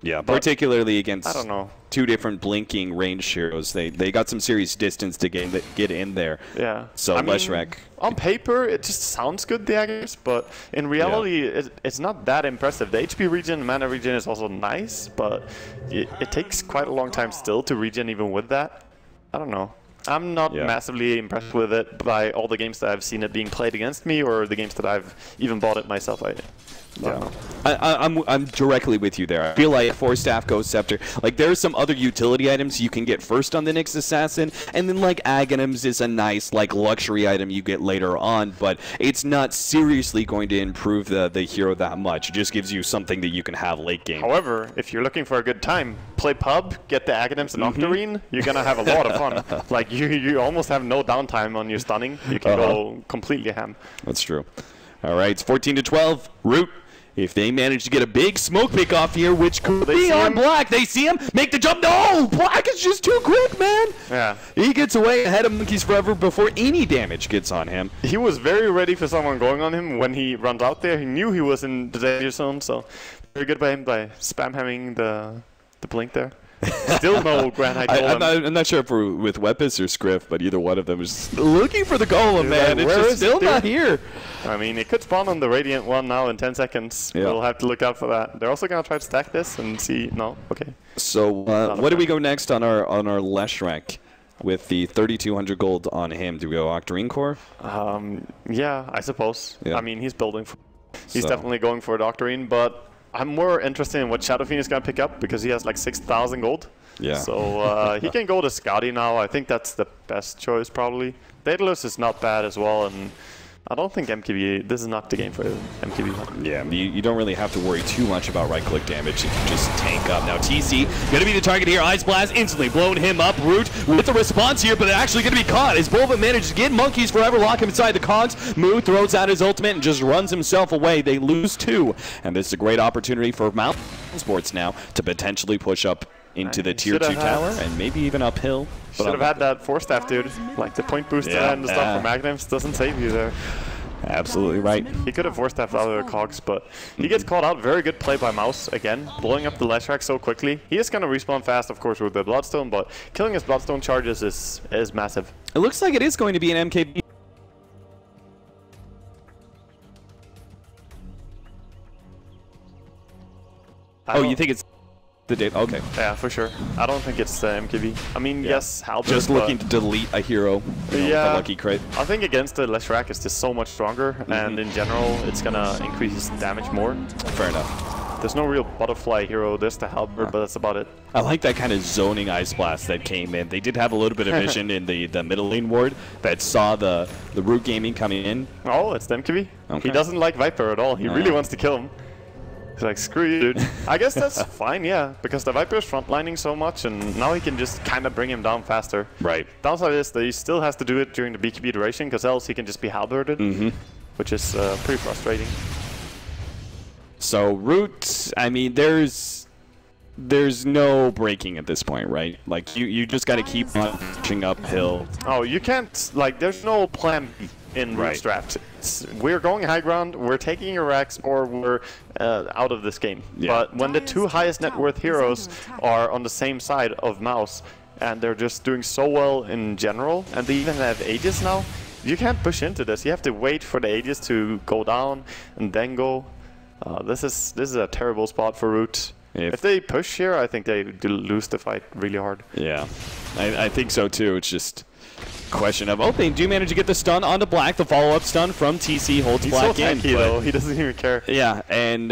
Yeah, particularly against I don't know. 2 different blinking range heroes. They got some serious distance to get in there. Yeah. So Leshrac, on paper, it just sounds good, the Aghanims, but in reality, it's not that impressive. The HP regen, mana regen is also nice, but it takes quite a long time still to regen even with that. I don't know. I'm not massively impressed with it by all the games that I've seen it being played against me, or the games that I've even bought it myself. I'm directly with you there. I feel like Force Staff, Ghost Scepter, like there's some other utility items you can get first on the Nyx Assassin, and then like Aghanims is a nice like luxury item you get later on, but it's not seriously going to improve the hero that much. It just gives you something that you can have late game. However, if you're looking for a good time, play pub, get the Aghanims and Octarine, you're gonna have a lot of fun. Like you almost have no downtime on your stunning. You can go completely ham. That's true. All right, it's 14-12. Root. If they manage to get a big smoke pick off here, which could be on Black, they see him, make the jump. No! Black is just too quick, man! Yeah. He gets away ahead of Monkeys Forever before any damage gets on him. He was very ready for someone going on him when he runs out there. He knew he was in the danger zone, so very good by him by spam-hamming the blink there. Still no Grand High Golem. I'm not sure if we're with Wepis or Scriff, but either one of them is looking for the Golem, man. It's just still not here. I mean, it could spawn on the Radiant one now in 10 seconds. Yeah. We'll have to look out for that. They're also going to try to stack this and see. No? Okay. So what do we go next on our Leshrac? With the 3,200 gold on him, do we go Octarine Core? Yeah, I suppose. Yeah. I mean, he's building for... He's definitely going for a Octarine, but... I'm more interested in what Shadow Fiend is going to pick up because he has like 6,000 gold. Yeah. So he can go to Scouty now. I think that's the best choice probably. Daedalus is not bad as well, and I don't think MKB, this is not the game for MKB. Yeah, you don't really have to worry too much about right-click damage if you just tank up. Now TC, going to be the target here. Ice Blast instantly blowing him up. Root with the response here, but actually going to be caught as Bulba manages to get Monkeys Forever, lock him inside the cogs. Moo throws out his ultimate and just runs himself away. They lose 2, and this is a great opportunity for Mousesports now to potentially push up into the tier 2 tower and maybe even uphill. Should have had that Force Staff, dude. Like the point booster and the stuff from Aghanims doesn't save you there. Absolutely right. He could have forced that out of the cogs, but he gets caught out. Very good play by Mouse again, blowing up the ledge rack so quickly. He is going to respawn fast, of course, with the Bloodstone, but killing his Bloodstone charges is massive. It looks like it is going to be an MKB. Oh, you think it's the date? Okay. Yeah, for sure. I don't think it's MKB. I mean, yes, Halberd, just looking to delete a hero. You know, with a lucky crit. I think against the ledge rack, it's just so much stronger, and in general, it's gonna increase his damage more. Fair enough. There's no real butterfly hero. There's the Halberd, but that's about it. I like that kind of zoning Ice Blast that came in. They did have a little bit of vision in the middle lane ward that saw the Root Gaming coming in. Oh, it's the MKB. Okay. He doesn't like Viper at all. He really wants to kill him. He's like, screw you, dude. I guess that's fine, yeah, because the Viper is frontlining so much, and now he can just kind of bring him down faster. Right. Downside is that he still has to do it during the BKB duration, because else he can just be halberded, which is pretty frustrating. So Root, I mean, there's no breaking at this point, right? Like you just got to keep on pushing uphill. Oh, you can't, like, there's no plan B in Root's draft. We're going high ground, we're taking your racks, or we're out of this game. Yeah. But when the two highest net worth heroes are on the same side of Mouse, and they're just doing so well in general, and they even have Aegis now, you can't push into this. You have to wait for the Aegis to go down and then go. This is a terrible spot for Root. If they push here, I think they lose the fight really hard. Yeah, I think so too. It's just question of, oh, they do manage to get the stun onto Black. The follow-up stun from TC holds Black in. He's so tanky, though. He doesn't even care. Yeah, and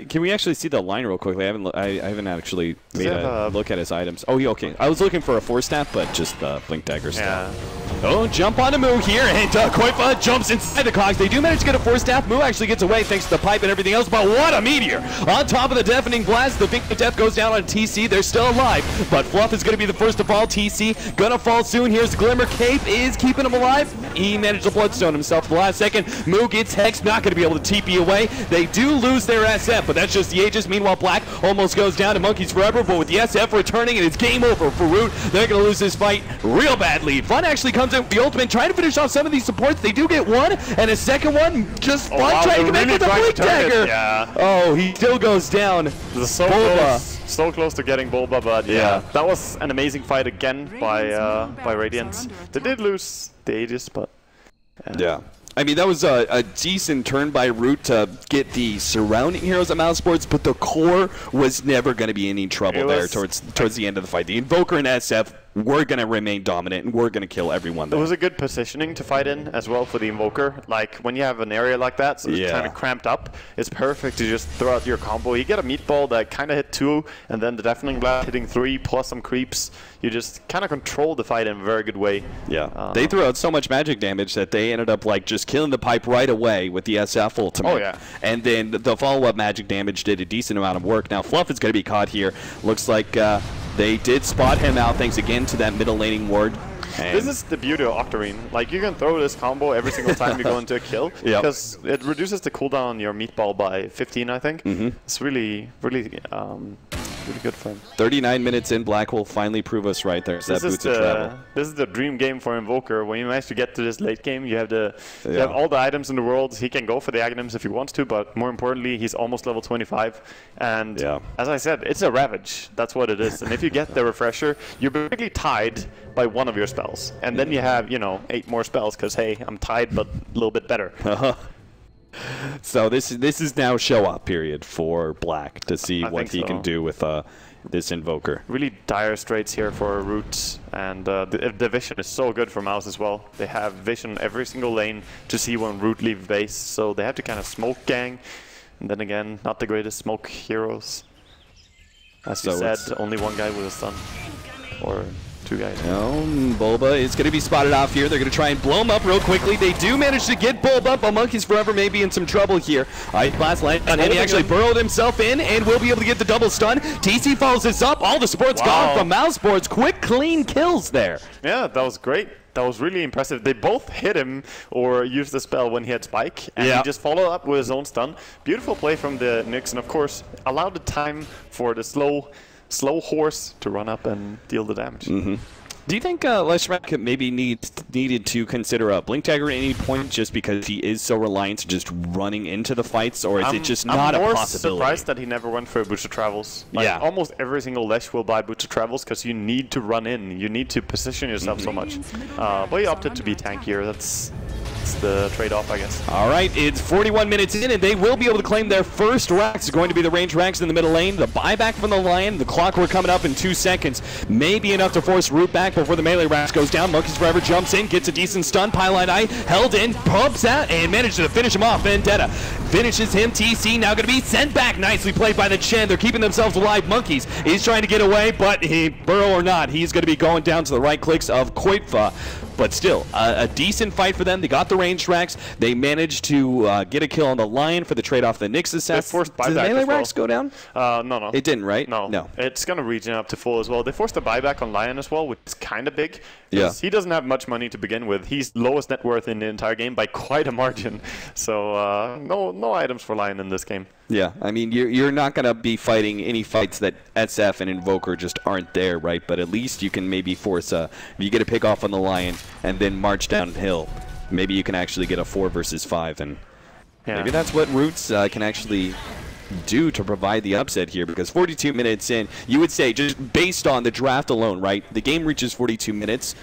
can we actually see the line real quickly? I haven't actually made a look at his items. Oh, yeah, okay. I was looking for a 4-step, but just the Blink Dagger stuff. Yeah. Oh, jump on a Moo here, and Koifa jumps inside the cogs. They do manage to get a 4-step. Moo actually gets away thanks to the pipe and everything else, but what a meteor! On top of the deafening blast, the victim of death goes down on TC. They're still alive, but Fluff is going to be the first to fall. TC gonna fall soon. Here's Glimmer. Cape is keeping him alive. He managed to bloodstone himself at the last second. Moo gets Hex, not going to be able to TP away. They do lose their SF, but that's just the Aegis. Meanwhile, Black almost goes down to Monkeys Forever, but with the SF returning, and it's game over for Root. They're going to lose this fight real badly. Fun actually comes in with the ultimate, trying to finish off some of these supports. They do get one, and a second one. Just Fun trying to connect with the Blink Dagger. Yeah. Oh, he still goes down. So close to getting Bulba, but yeah, that was an amazing fight again by Radiant. They did lose the Aegis, but yeah. I mean, that was a decent turn by Root to get the surrounding heroes at Mousesports, but the core was never going to be any trouble there towards the end of the fight. The Invoker and SF were going to remain dominant, and we're going to kill everyone there. It was a good positioning to fight in as well for the Invoker. Like, when you have an area like that, so it's kind of cramped up, it's perfect to just throw out your combo. You get a meatball that kind of hit 2, and then the Deafening Blast hitting 3, plus some creeps. You just kind of control the fight in a very good way. Yeah. They threw out so much magic damage that they ended up, like, just killing the pipe right away with the SF ultimate. Oh, yeah. And then the follow-up magic damage did a decent amount of work. Now, Fluff is going to be caught here. Looks like they did spot him out, thanks again to that middle laning ward. And this is the beauty of Octarine. Like, you can throw this combo every single time you go into a kill, because it reduces the cooldown on your meatball by 15, I think. It's really, really good for him. 39 minutes in, Black will finally prove us right there. So this is the dream game for Invoker. When you manage to get to this late game, you have you have all the items in the world. He can go for the items if he wants to, but more importantly, he's almost level 25. And as I said, it's a Ravage. That's what it is. And if you get the Refresher, you're basically tied by one of your spells. And then you have, 8 more spells, because, hey, I'm tied, but a little bit better. So this is now show-up period for Black to see what he can do with this Invoker. Really dire straits here for Root, and the vision is so good for Mouse as well. They have vision every single lane to see when Root leaves base, so they have to kind of smoke gang. And then again, not the greatest smoke heroes. As you said, only one guy with a stun. Or 2 guys. Bulba is going to be spotted off here. They're going to try and blow him up real quickly. They do manage to get Bulba, but Monkeys Forever may be in some trouble here. Ice Blast landed on him. He actually burrowed himself in and will be able to get the double stun. TC follows this up. All the support's gone from Mousesports. Quick, clean kills there. Yeah, that was great. That was really impressive. They both hit him or used the spell when he had Spike, and he just followed up with his own stun. Beautiful play from the Nyx, and of course, allowed the time for the slow horse to run up and deal the damage. Do you think Leshrac maybe needed to consider a blink dagger at any point just because he is so reliant to just running into the fights, or is it just not a possibility? I'm more surprised that he never went for Boots of Travels. Like, almost every single Lesh will buy Boots of Travels because you need to run in. You need to position yourself so much. But he opted to be tankier. That's the trade-off, I guess. All right, it's 41 minutes in, and they will be able to claim their first racks. It's going to be the range racks in the middle lane. The buyback from the Lion, the Clockwork coming up in 2 seconds. Maybe enough to force Root back before the melee racks goes down. Monkeys Forever jumps in, gets a decent stun. Pylon Eye held in, pumps out, and manages to finish him off. Vendetta finishes him. TC now going to be sent back. Nicely played by the Chen. They're keeping themselves alive. Monkeys, he's trying to get away, but burrow or not, he's going to be going down to the right clicks of Koitfa. But still, a decent fight for them. They got the ranged racks. They managed to get a kill on the Lion for the trade-off the Nyx assassin. Did the melee racks go down? No. It didn't, right? No. It's going to regen up to full as well. They forced the buyback on Lion as well, which is kind of big. Yeah. He doesn't have much money to begin with. He's lowest net worth in the entire game by quite a margin. So no items for Lion in this game. Yeah, I mean, you're not going to be fighting any fights that SF and Invoker just aren't there, right? But at least you can maybe force if you get a pick off on the Lion and then march downhill, maybe you can actually get a 4 versus 5, and maybe that's what Roots can actually do to provide the upset here, because 42 minutes in, you would say, just based on the draft alone, right? The game reaches 42 minutes.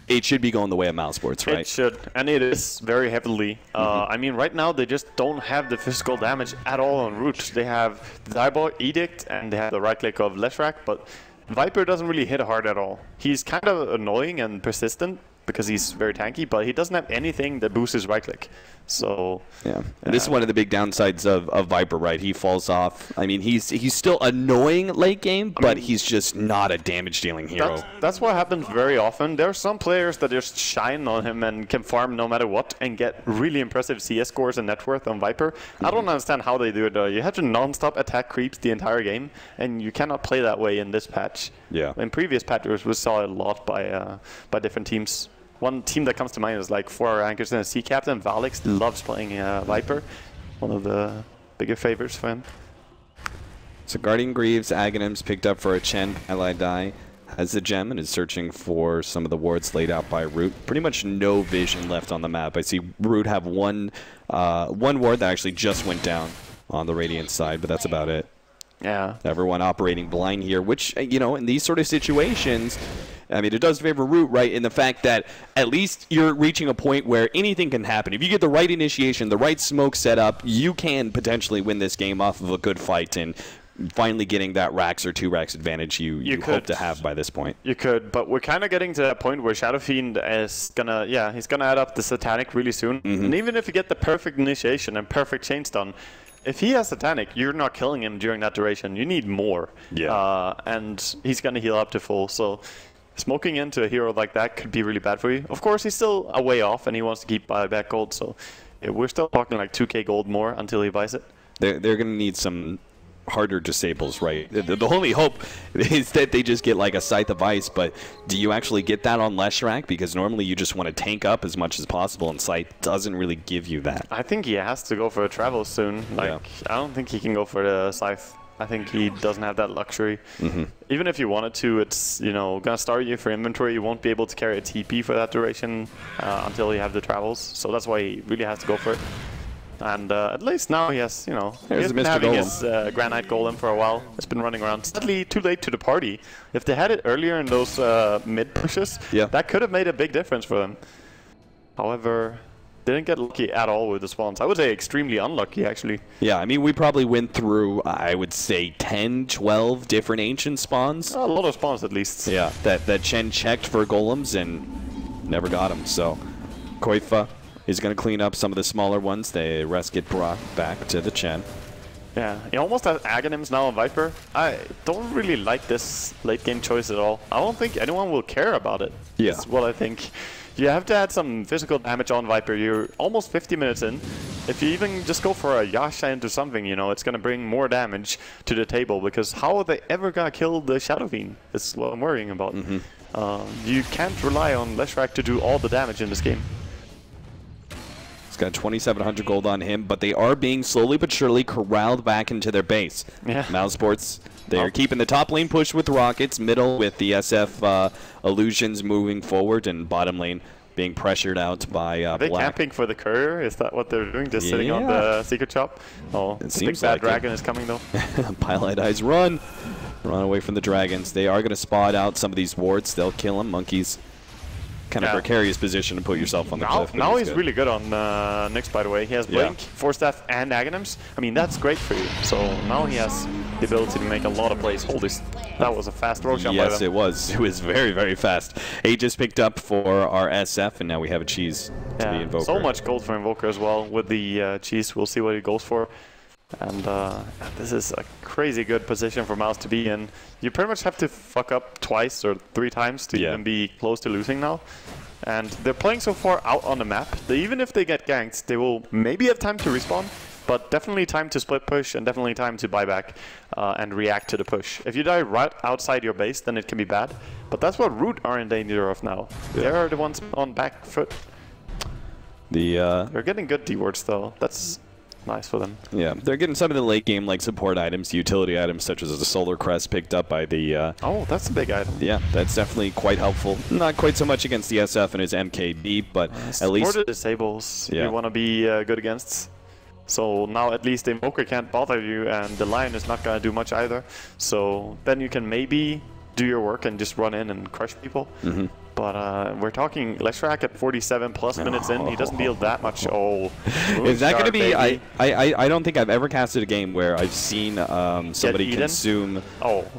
It should be going the way of Mousesports, right? It should, and it is very heavily. I mean, right now they just don't have the physical damage at all on Root. They have the Diabolic Edict and they have the right click of Leshrac, but Viper doesn't really hit hard at all. He's kind of annoying and persistent because he's very tanky, but he doesn't have anything that boosts his right click. So and this is one of the big downsides of Viper, right? He falls off. I mean, he's still annoying late game, but he's just not a damage dealing hero. That's what happens very often. There are some players that just shine on him and can farm no matter what and get really impressive CS scores and net worth on Viper. I don't understand how they do it though. You have to non-stop attack creeps the entire game, and you cannot play that way in this patch. Yeah. In previous patches, we saw it a lot by different teams. One team that comes to mind is like 4 Rankers and a Sea Captain. Valix loves playing Viper. One of the bigger favorites for him. So Guardian Greaves, Aghanims picked up for a Chen. Ally Die has the gem and is searching for some of the wards laid out by Root. Pretty much no vision left on the map. I see Root have one ward that actually just went down on the Radiant side, but that's about it. Yeah. Everyone operating blind here, which, you know, in these sort of situations, I mean, it does favor Root, right, in the fact that at least you're reaching a point where anything can happen. If you get the right initiation, the right smoke set up, you can potentially win this game off of a good fight and finally getting that racks or 2 racks advantage you hope to have by this point. You could, but we're kind of getting to that point where Shadow Fiend is gonna, he's gonna add up the Satanic really soon. And even if you get the perfect initiation and perfect chain stun, if he has Satanic, you're not killing him during that duration. You need more. Yeah. And he's gonna heal up to full, so smoking into a hero like that could be really bad for you. Of course, he's still a way off, and he wants to keep buyback gold, so we're still talking like 2k gold more until he buys it. They're going to need some harder disables, right? The only hope is that they just get like a Scythe of Ice, but do you actually get that on Leshrac? Because normally you just want to tank up as much as possible, and Scythe doesn't really give you that. I think he has to go for a travel soon. Like, I don't think he can go for the Scythe. I think he doesn't have that luxury. Even if you wanted to, it's, you know, gonna start you for inventory. You won't be able to carry a TP for that duration until you have the travels. So that's why he really has to go for it. And at least now he has, you know, he's been having his Granite Golem for a while. It's been running around. Sadly, too late to the party. If they had it earlier in those mid pushes, that could have made a big difference for them. However, didn't get lucky at all with the spawns. I would say extremely unlucky, actually. Yeah, I mean, we probably went through, I would say, 10, 12 different Ancient spawns. A lot of spawns, at least. Yeah, that Chen checked for Golems and never got them. So, Koitfa is going to clean up some of the smaller ones. The rest get brought back to the Chen. Yeah, he almost has Aghanims now on Viper. I don't really like this late game choice at all. I don't think anyone will care about it. Yeah. That's what I think. You have to add some physical damage on Viper. You're almost 50 minutes in. If you even just go for a Yasha into something, you know, it's going to bring more damage to the table, because how are they ever going to kill the Shadow Fiend? That's what I'm worrying about. You can't rely on Leshrac to do all the damage in this game. He's got 2,700 gold on him, but they are being slowly but surely corralled back into their base. Yeah. Mousesports, they're keeping the top lane push with Rockets, middle with the SF Illusions moving forward, and bottom lane being pressured out by Are they Black. camping for the courier? Is that what they're doing? Just sitting on the secret shop? Oh, It I seems think that like dragon is coming though. Pilot Eyes, run! Run away from the dragons. They are going to spot out some of these wards. They'll kill them. Monkeys, kind of precarious position to put yourself on the cliff. Now he's really good on Nyx, by the way. He has Blink, Force Staff, and Aghanims. I mean, that's great for you. So now he has the ability to make a lot of plays. Holy, that was a fast roll shot by them. Yes, it was. It was very, very fast. Aegis picked up for our SF, and now we have a cheese to the Invoker. So much gold for Invoker as well with the cheese. We'll see what he goes for. And this is a crazy good position for Mouse to be in. You pretty much have to fuck up twice or 3 times to even be close to losing now. And they're playing so far out on the map that even if they get ganked, they will maybe have time to respawn, but definitely time to split push and definitely time to buy back and react to the push. If you die right outside your base, then it can be bad. But that's what Root are in danger of now. They are the ones on back foot. They're getting good D-wards though. That's nice for them. Yeah, they're getting some of the late game like support items, utility items such as the Solar Crest picked up by the... oh, that's a big item. Yeah, that's definitely quite helpful. Not quite so much against the SF and his MKB, but at least... Support disables you want to be good against. So now at least the Invoker can't bother you and the Lion is not going to do much either. So then you can maybe do your work and just run in and crush people. But we're talking Leshrac at 47 plus minutes in. He doesn't deal that much. Oh, is that going to be? I don't think I've ever casted a game where I've seen somebody consume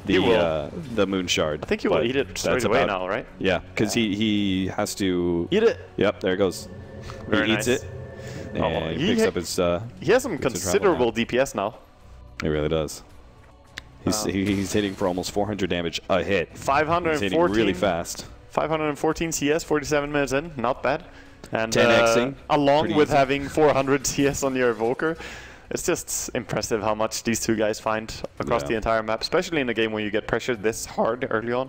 the Moon Shard. I think he will eat it straight away now, right? Yeah, because he has to eat it. Yep, there it goes. Very he eats it. And he picks up his. He has some considerable DPS now. He really does. He's hitting for almost 400 damage a hit. 514. He's hitting really fast. 514 CS, 47 minutes in, not bad. And 10xing, along with having 400 CS on your Evoker, it's just impressive how much these two guys find across the entire map, especially in a game where you get pressured this hard early on.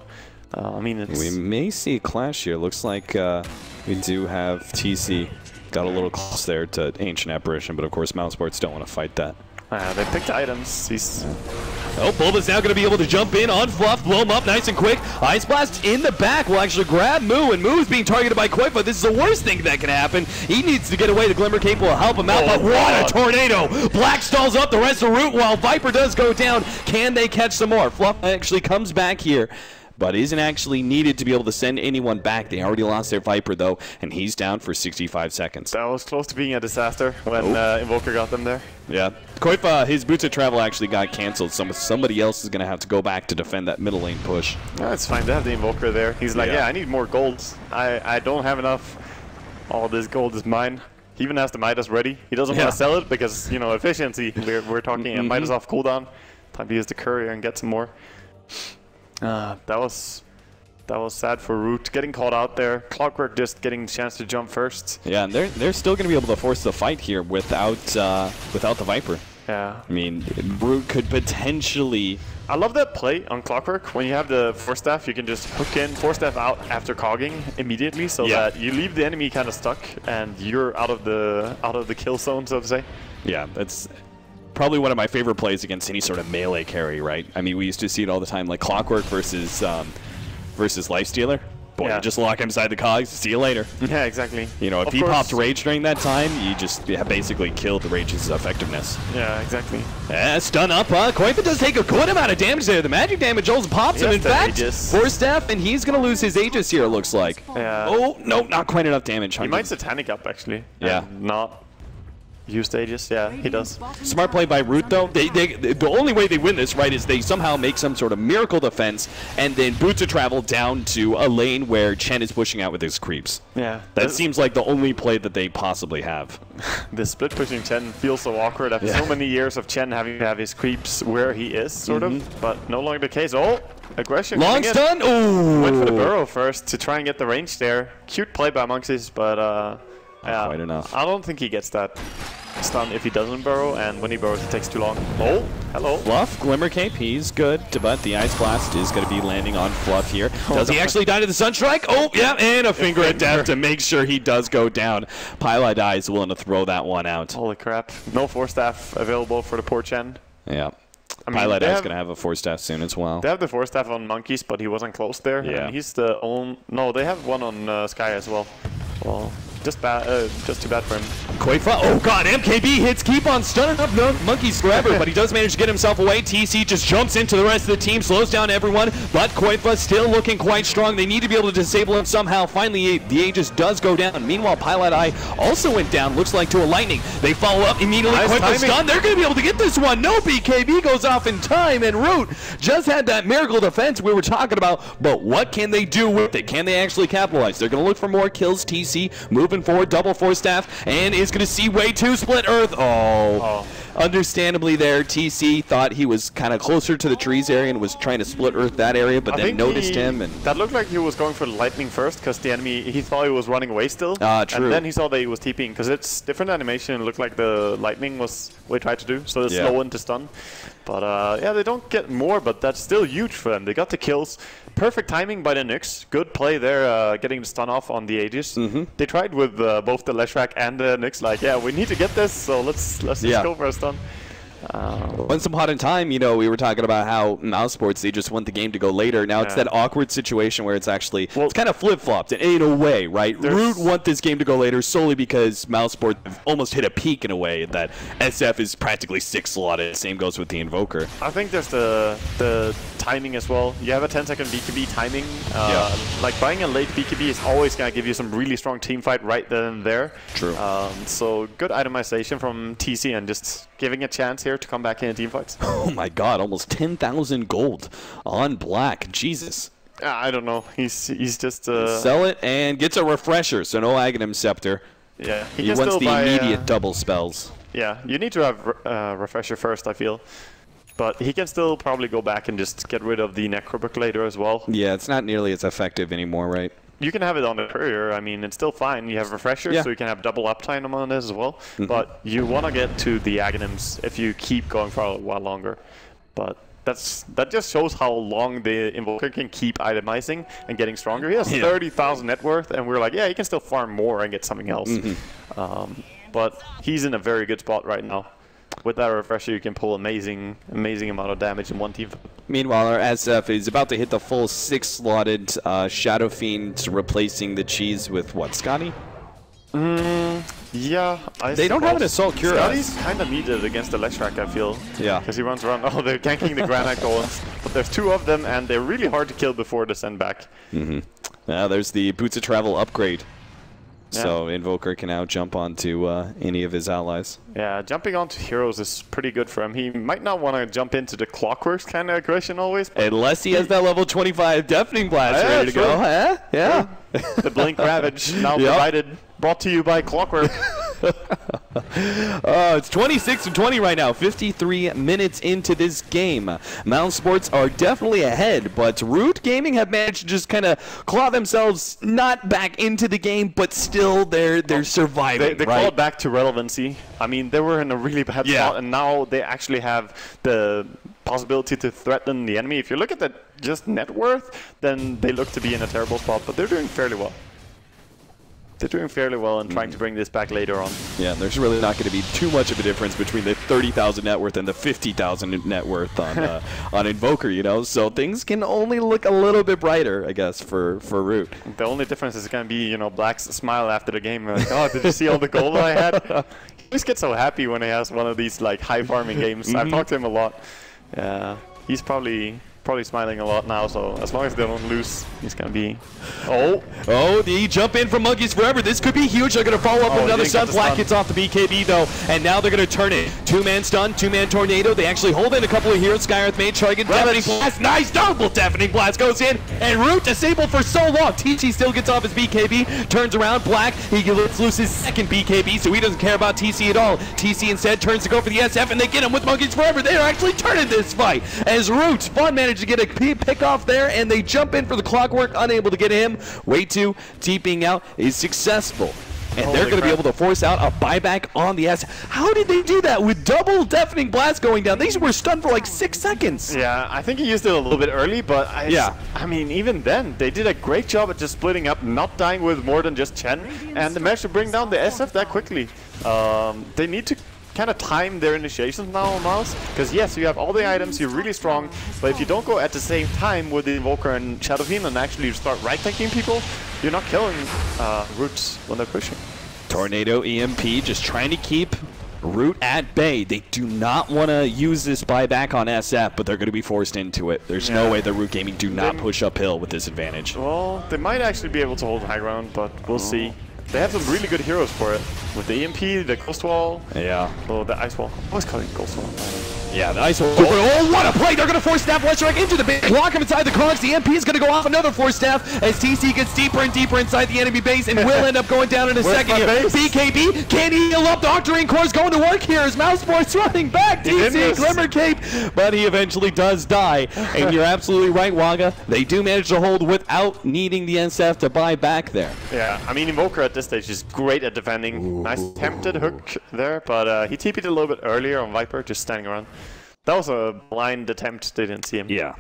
I mean, we may see a clash here. Looks like we do have TC got a little close there to Ancient Apparition, but of course Mousesports don't want to fight that. They picked items. Oh, Bulba's now going to be able to jump in on Fluff, blow him up nice and quick. Ice Blast in the back will actually grab Moo, and Moo's being targeted by Koifa. This is the worst thing that can happen. He needs to get away. The Glimmer Cape will help him out, but what a tornado! Black stalls up the rest of the route while Viper does go down. Can they catch some more? Fluff actually comes back here, but isn't actually needed to be able to send anyone back. They already lost their Viper, though, and he's down for 65 seconds. That was close to being a disaster when Invoker got them there. Yeah. Koifa, his Boots of Travel actually got canceled. Somebody else is going to have to go back to defend that middle lane push. Yeah, it's fine to have the Invoker there. He's like, I need more golds. I don't have enough. All this gold is mine. He even has the Midas ready. He doesn't want to sell it because, you know, efficiency. We're talking a Midas off cooldown. Time to use the courier and get some more. That was sad for Root. Getting caught out there. Clockwork just getting a chance to jump first. Yeah, and they're still going to be able to force the fight here without the Viper. Yeah. I mean, Root could potentially... I love that play on Clockwork. When you have the Force Staff, you can just hook in Force Staff out after cogging immediately, so that you leave the enemy kind of stuck and you're out of the kill zone, so to say. Yeah, that's probably one of my favorite plays against any sort of melee carry, right? I mean, we used to see it all the time, like Clockwork versus Lifestealer. Boy, you just lock him inside the cogs, see you later. Yeah, exactly. You know, if he popped Rage during that time, you just basically killed the Rage's effectiveness. Yeah, exactly. Stun up, Koifa does take a good amount of damage there. The magic damage also pops him. In fact, Force Staff, and he's going to lose his Aegis here, it looks like. Yeah. Oh, no, not quite enough damage. He might Satanic up, actually. Yeah. Not use Aegis, yeah, he does. Smart play by Root, though. The only way they win this, right, is they somehow make some sort of miracle defense, and then Boots of Travel down to a lane where Chen is pushing out with his creeps. Yeah. That seems like the only play that they possibly have. The split pushing Chen feels so awkward after so many years of Chen having to have his creeps where he is, sort of, but no longer the case. Oh, aggression. Long stun. Ooh. Went for the burrow first to try and get the range there. Cute play by Monkeys, but not quite enough. I don't think he gets that. stun if he doesn't burrow, and when he burrows, it takes too long. Oh, hello. Fluff, Glimmer Cape, he's good, but the Ice Blast is going to be landing on Fluff here. Does he actually die to the Sunstrike? Oh, yeah, and a finger of death to make sure he does go down. Pylai is willing to throw that one out. Holy crap. No Force Staff available for the poor Chen. Yeah. I mean, Pylai is going to have a Force Staff soon as well. They have the Force Staff on Monkeys, but he wasn't close there. Yeah. And he's the only... No, they have one on Sky as well. Well, just too bbad for him. Koifa, oh god, MKB hits, keep on stunning up Monkeys forever, but he does manage to get himself away. TC just jumps into the rest of the team, slows down everyone, but Koifa still looking quite strong. They need to be able to disable him somehow. Finally, the Aegis does go down. Meanwhile, Pylai also went down, looks like to a Lightning. They follow up immediately. Nice Koifa's stunned. They're going to be able to get this one. No, BKB goes off in time, and Root just had that miracle defense we were talking about, but what can they do with it? Can they actually capitalize? They're going to look for more kills. TC moving forward, double Force Staff, and is going to see way to split Earth. Oh. Understandably there, TC thought he was kind of closer to the trees area and was trying to split Earth that area, but then noticed him. And that looked like he was going for the Lightning first, because the enemy, he thought he was running away still. True. And then he saw that he was TPing, because it's different animation. It looked like the Lightning was what he tried to do, so it's slow into stun. But yeah, they don't get more, but that's still huge for them. They got the kills. Perfect timing by the Nyx. Good play there, getting the stun off on the Aegis. They tried with both the Leshrac and the Nyx, like, yeah, we need to get this, so let's just go for a stun. Once upon a time, you know, we were talking about how Mousesports, they just want the game to go later. Now it's that awkward situation where it's actually, it's kind of flip-flopped in a way, right? Root want this game to go later solely because Mousesports almost hit a peak in a way that SF is practically 6-slotted. Same goes with the Invoker. I think there's the timing as well. You have a 10-second BKB timing. Like buying a late BKB is always going to give you some really strong team fight right then and there. True. So good itemization from TC and just giving a chance here to come back in team fights. Oh my god, almost 10,000 gold on Black. Jesus. I don't know. He's just... Sell it and gets a refresher, so no Aghanim Scepter. Yeah. He wants the immediate double spells. Yeah, you need to have refresher first, I feel. But he can still probably go back and just get rid of the Necrobook later as well. Yeah, it's not nearly as effective anymore, right? You can have it on the courier. I mean, it's still fine. You have refreshers, so you can have double uptime on this as well. But you want to get to the Aghanims if you keep going for a while longer. But that just shows how long the Invoker can keep itemizing and getting stronger. He has 30,000 net worth, and we're like, yeah, he can still farm more and get something else. But he's in a very good spot right now. With that refresher, you can pull amazing amount of damage in one team. Meanwhile, our SF is about to hit the full 6-slotted Shadow Fiend, replacing the cheese with what, Scotty? Yeah. They don't have an Assault Cure. Scotty's kind of needed against the Leshrac, I feel. Yeah. Because he runs around. Oh, they're ganking the Granite Golems. But there's 2 of them, and they're really hard to kill before the send back. Now there's the Boots of Travel upgrade. So Invoker can now jump onto any of his allies. Yeah, jumping onto heroes is pretty good for him. He might not want to jump into the Clockworks kind of aggression always. Unless he has that level 25 Deafening Blast ready to go. Huh? Yeah. The Blink Ravage now provided. Brought to you by Clockwork. It's 26-20 right now, 53 minutes into this game. Mousesports are definitely ahead, but Root Gaming have managed to just kind of claw themselves not back into the game, but still they're surviving. They clawed back to relevancy. I mean, they were in a really bad spot, and now they actually have the possibility to threaten the enemy. If you look at the just net worth, then they look to be in a terrible spot, but they're doing fairly well. They're doing fairly well and trying to bring this back later on. Yeah, there's really not going to be too much of a difference between the 30,000 net worth and the 50,000 net worth on on Invoker, you know? So things can only look a little bit brighter, I guess, for Root. The only difference is going to be, you know, Black's smile after the game. Like, oh, did you see all the gold I had? He just gets so happy when he has one of these, like, high farming games. I've talked to him a lot. Yeah, he's probably smiling a lot now, so as long as they don't lose, he's gonna be... Oh, the jump in from Monkeys Forever. This could be huge. They're gonna follow up with another stun. Black hits off the BKB though, and now they're gonna turn it. 2-man stun, 2-man tornado. They actually hold in a couple of heroes. Sky Earth Mage target. Deafening Blast. Nice double Deafening Blast goes in, and Root disabled for so long. TC still gets off his BKB, turns around. Black, he lets loose his second BKB, so he doesn't care about TC at all. TC instead turns to go for the SF, and they get him with Monkeys Forever. They are actually turning this fight as Root Spawn managed to get a pick off there, and they jump in for the Clockwork, unable to get him. Way 2, TPing out is successful. and they're going to be able to force out a buyback on the S. How did they do that with double deafening blasts going down? These were stunned for like 6 seconds. Yeah, I think he used it a little bit early, but I mean, even then, they did a great job at just splitting up, not dying with more than just Chen, and they managed to bring down the SF that quickly. They need to kind of time their initiations now on Mouse, because yes, you have all the items, you're really strong, but if you don't go at the same time with the Invoker and Shadow Fiend and actually start right-clicking people, you're not killing Roots when they're pushing. Tornado EMP just trying to keep Root at bay. They do not want to use this buyback on SF, but they're going to be forced into it. There's no way the Root Gaming do not push uphill with this advantage. Well, they might actually be able to hold high ground, but we'll see. They have some really good heroes for it. With the EMP, the Ghost Wall. Yeah. Oh, the Ice Wall. I always call it Ghost Wall. Yeah, the Ice Wall. Oh, what a play! They're going to force Staff Leshrac into the base. Lock him inside the cogs. The EMP is going to go off another force Staff as TC gets deeper and deeper inside the enemy base and will end up going down in a second here. BKB, can he heal up? Doctoring Core's going to work here as Mousesports running back. TC, Glimmer Cape, but he eventually does die. And you're absolutely right, Waga. They do manage to hold without needing the NSF to buy back there. Yeah, I mean, Invoker at this stage is great at defending. Ooh. Nice attempted hook there, but he TP'd a little bit earlier on Viper, just standing around. That was a blind attempt. They didn't see him. Yeah.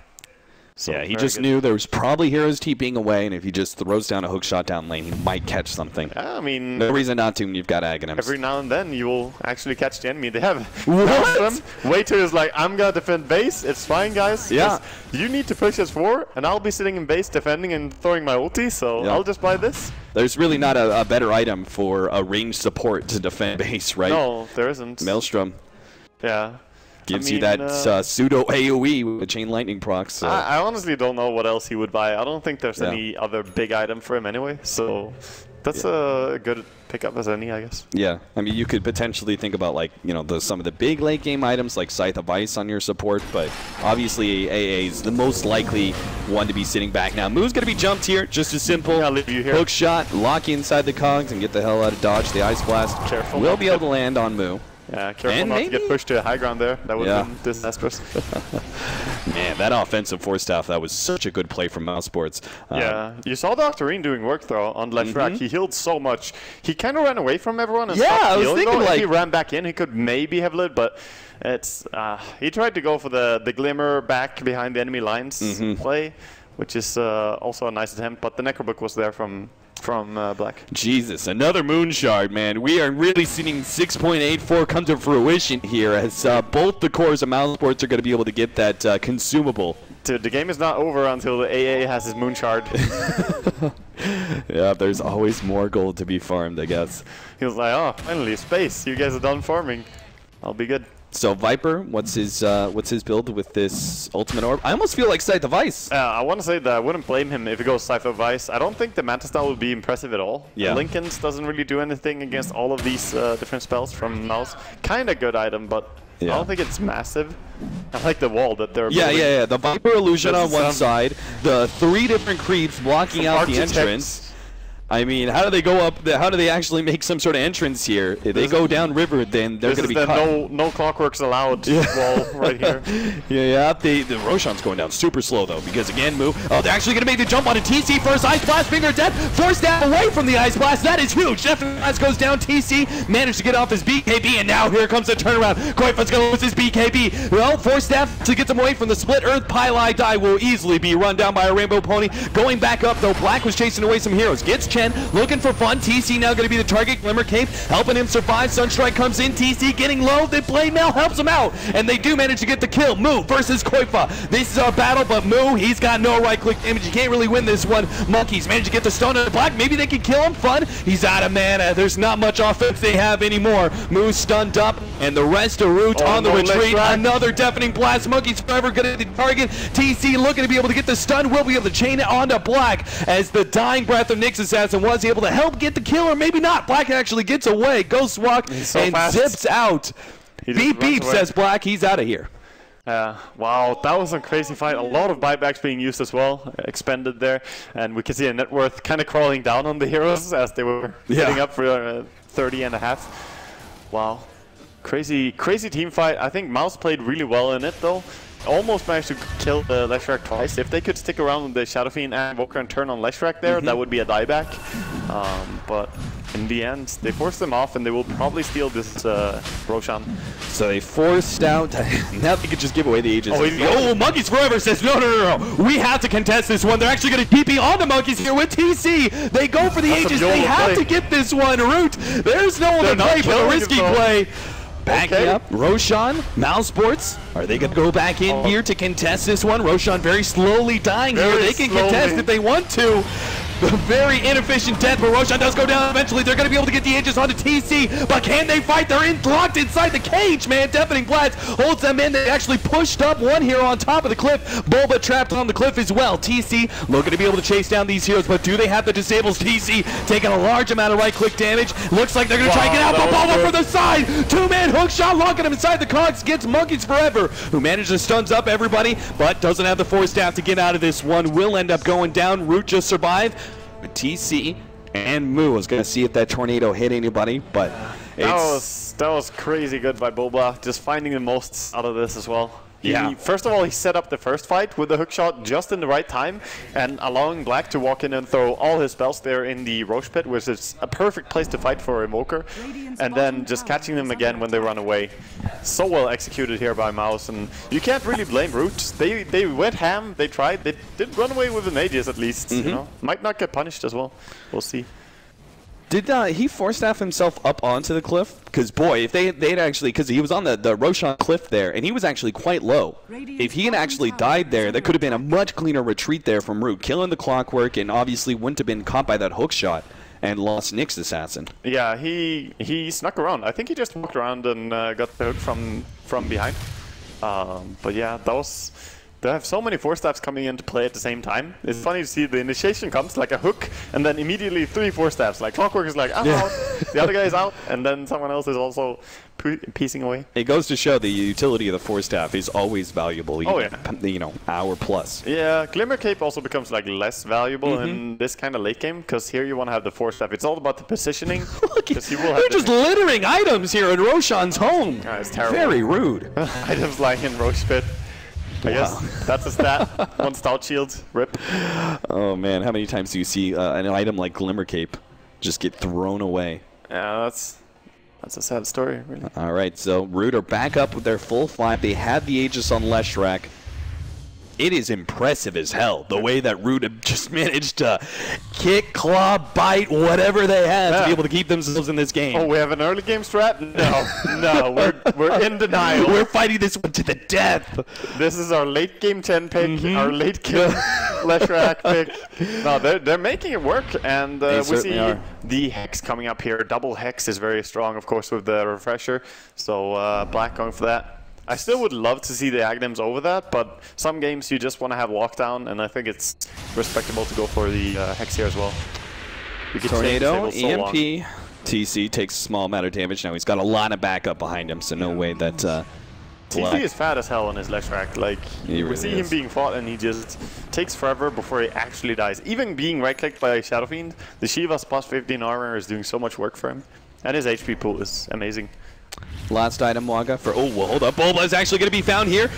So yeah, he just knew there was probably heroes TPing away, and if he just throws down a hook shot down lane, he might catch something. I mean... No reason not to when you've got Aghanims. Every now and then, you will actually catch the enemy. They have... What? Way2 is like, I'm gonna defend base. It's fine, guys. Yeah. You need to push S4, and I'll be sitting in base defending and throwing my ulti, so I'll just buy this. There's really not a better item for a ranged support to defend base, right? No, there isn't. Maelstrom. Yeah. Gives you that pseudo AoE with Chain Lightning procs. So. I honestly don't know what else he would buy. I don't think there's any other big item for him anyway, so that's a good pickup as any, I guess. Yeah, I mean, you could potentially think about, like, you know, some of the big late game items like Scythe of Ice on your support, but obviously AA is the most likely one to be sitting back. Now, Moo's going to be jumped here, just as simple. I'll leave you here. Hook shot, lock you inside the cogs, and get the hell out of dodge. The Ice Blast will be able to land on Moo. Yeah, careful not to get pushed to a high ground there. That would have been disastrous. Man, that offensive force staff, that was such a good play from Mousesports. Yeah, you saw Doctorine doing work though on Leshrac. He healed so much. He kind of ran away from everyone and I was thinking like, if he ran back in, he could maybe have lit, but it's he tried to go for the glimmer back behind the enemy lines play, which is also a nice attempt, but the Necrobook was there from Black. Jesus, another Moonshard, man. We are really seeing 6.84 come to fruition here as both the cores of Mousesports are going to be able to get that consumable. Dude, the game is not over until the AA has his Moonshard. Yeah, there's always more gold to be farmed, I guess. He was like, oh, finally, space. You guys are done farming. I'll be good. So Viper, what's his build with this ultimate orb? I almost feel like Scythe of Ice. I want to say that I wouldn't blame him if he goes Scythe of Ice. I don't think the Manta style would be impressive at all. Yeah. Lincoln's doesn't really do anything against all of these different spells from Mouse. Kind of good item, but I don't think it's massive. I like the wall that they're building. Yeah. The Viper illusion on one side, the 3 different creeps blocking out the entrance. I mean, how do they go up? How do they actually make some sort of entrance here? If they go down river, then they're going to be cut. This is the no clockworks allowed wall right here. The Roshan's going down super slow, though, because, again, Moo. Oh, they're actually going to make the jump on a TC first. Ice Blast, Finger of Death, forced down away from the Ice Blast. That is huge. Definitely Blast goes down. TC managed to get off his BKB, and now here comes the turnaround. Koifa's going to lose his BKB. Well, Force Staff to get them away from the split Earth. Pylai Die will easily be run down by a Rainbow Pony. Going back up, though, Black was chasing away some heroes. Gets Chen, looking for fun. TC now going to be the target. Glimmer Cape helping him survive. Sunstrike comes in. TC getting low. The Blade Mail helps him out, and they do manage to get the kill. Moo versus Koifa. This is our battle, but Moo, he's got no right-click damage. You can't really win this one. Monkeys manage to get the stun on the Black. Maybe they can kill him. Fun. He's out of mana. There's not much offense they have anymore. Moo stunned up, and the rest of Root on the retreat. Another deafening blast. Monkeys forever good at the target. TC looking to be able to get the stun. Will be able to chain it onto Black as the dying breath of Nyx Assassin was able to help get the kill, or maybe not. Black actually gets away. Ghost Walk and zips out. Beep beep, says Black. He's out of here. Wow, that was a crazy fight. A lot of buybacks being used as well, expended there, and we can see a net worth kind of crawling down on the heroes as they were hitting up for 30.5. Wow, crazy team fight. I think Mouse played really well in it though. Almost managed to kill the Leshrac twice. If they could stick around with the Shadow Fiend and Invoker and turn on Leshrac there, that would be a dieback. But in the end, they forced them off, and they will probably steal this Roshan. So they forced out. Now they could just give away the Aegis. Oh, Monkeys Forever says, no. We have to contest this one. They're actually going to TP on the Monkeys here with TC. They go for the Aegis. They have to get this one. Root, there's no other play but a risky play. Backing up, Roshan, Mousesports. Are they going to go back in here to contest this one? Roshan very slowly dying here. They can contest if they want to. Very inefficient death, but Roshan does go down eventually. They're going to be able to get the Aegis onto TC, but can they fight? They're locked inside the cage, man. Deafening Blast holds them in. They actually pushed up one hero on top of the cliff. Bulba trapped on the cliff as well. TC looking to be able to chase down these heroes, but do they have the disables? TC taking a large amount of right-click damage. Looks like they're going to try and get out, but Bulba for the side. Two-man hook shot, locking him inside the cogs. Gets Monkeys Forever, who manages to stuns up everybody, but doesn't have the force staff to get out of this one. Will end up going down. Root just survived. TC and Moo was going to see if that tornado hit anybody, but that was crazy good by Bulba, just finding the most out of this as well. First of all, he set up the first fight with the hook shot just in the right time and allowing Black to walk in and throw all his spells there in the Roche pit, which is a perfect place to fight for Invoker, and then just catching them again when they run away. So well executed here by Mouse, and you can't really blame Root. They went ham, they tried, they did run away with an Aegis at least, you know. Might not get punished as well. We'll see. Did he force staff himself up onto the cliff? Because boy, if they'd actually, because he was on the Roshan cliff there, and he was actually quite low. If he had actually died there, that could have been a much cleaner retreat there from Root, killing the Clockwork, and obviously wouldn't have been caught by that hook shot and lost Nyx Assassin. Yeah, he snuck around. I think he just walked around and got the hook from behind. But yeah, that was. They have so many force staffs coming into play at the same time. It's funny to see the initiation comes like a hook, and then immediately 3 force staffs. Like Clockwork is like, I'm out, the other guy is out, and then someone else is also piecing away. It goes to show the utility of the force staff is always valuable. You know, hour plus. Yeah, Glimmer Cape also becomes like less valuable in this kind of late game, because here you want to have the force staff. It's all about the positioning. They're just littering items here in Roshan's home. It's terrible. Very rude. Items lying in Roche pit. I guess that's a stat. 1 stout shield. Rip. Oh man, how many times do you see an item like Glimmer Cape just get thrown away? Yeah, that's a sad story, really. All right, so Root are back up with their full flight. They had the Aegis on Leshrac. It is impressive as hell, the way that Root have just managed to kick, claw, bite, whatever they have to be able to keep themselves in this game. Oh, we have an early game strat? No, we're in denial. We're fighting this one to the death. This is our late game 10 pick, our late game Leshrac pick. No, they're making it work, and we see the Hex coming up here. Double Hex is very strong, of course, with the Refresher, so Black going for that. I still would love to see the Aghanim's over that, but some games you just want to have lockdown, and I think it's respectable to go for the Hex here as well. Tornado, EMP, TC takes a small amount of damage. Now he's got a lot of backup behind him, so no way that... TC is fat as hell on his Leshrac. Like, we see him being fought, and he just takes forever before he actually dies. Even being right-clicked by Shadow Fiend, the Shiva's plus 15 armor is doing so much work for him. And his HP pool is amazing. Last item, Waga, for... Oh, well, hold up. Bulba is actually going to be found here.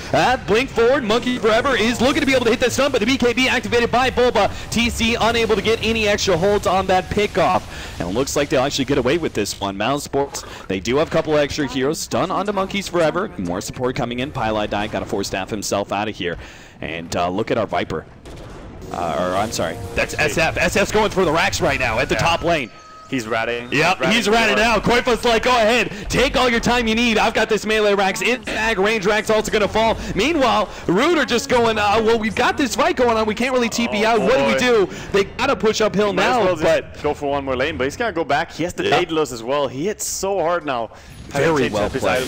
Blink forward. Monkey Forever is looking to be able to hit that stun, but the BKB activated by Bulba. TC unable to get any extra holds on that pickoff. And it looks like they'll actually get away with this one. Mousesports, they do have a couple extra heroes. Stun onto Monkeys Forever. More support coming in. Pylai Die got to force staff himself out of here. And look at our Viper. I'm sorry. That's SF. SF's going for the racks right now at the top lane. He's ratting. Yep, he's ratting out. Koifa's like, go ahead, take all your time you need. I've got this melee racks in bag. Range racks also going to fall. Meanwhile, Root are just going, well, we've got this fight going on. We can't really TP out. What do we do? They got to push uphill now. But go for one more lane, but he's going to go back. He has the Daedalus as well. He hits so hard now. Very well played.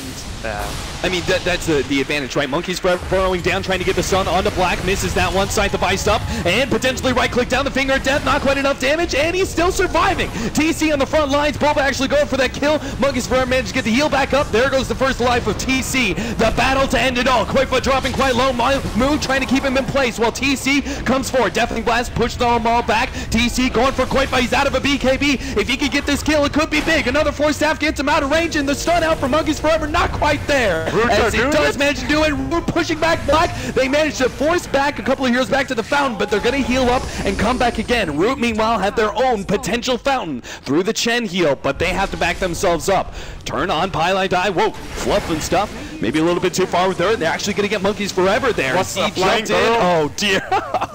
I mean, that's the advantage, right? Monkeys burrowing down, trying to get the stun onto Black. Misses that one side device up, and potentially right-click down the finger of death. Not quite enough damage, and he's still surviving. TC on the front lines. Bulba actually going for that kill. Monkeys Forever managed to get the heal back up. There goes the first life of TC. The battle to end it all. Koifa dropping quite low. Moo trying to keep him in place while TC comes forward. Deafening Blast pushed them all back. TC going for Koifa. He's out of a BKB. If he could get this kill, it could be big. Another force staff gets him out of range in the stun. stun out for Monkeys Forever, not quite there. As he does manage to do it, Root pushing back Black. They manage to force back a couple of heroes back to the fountain, but they're going to heal up and come back again. Root, meanwhile, have their own potential fountain through the Chen heal, but they have to back themselves up. Turn on, Pylai die, whoa, fluff and stuff. Maybe a little bit too far with her. They're actually going to get Monkeys Forever there. What's he jumped in. Oh, dear.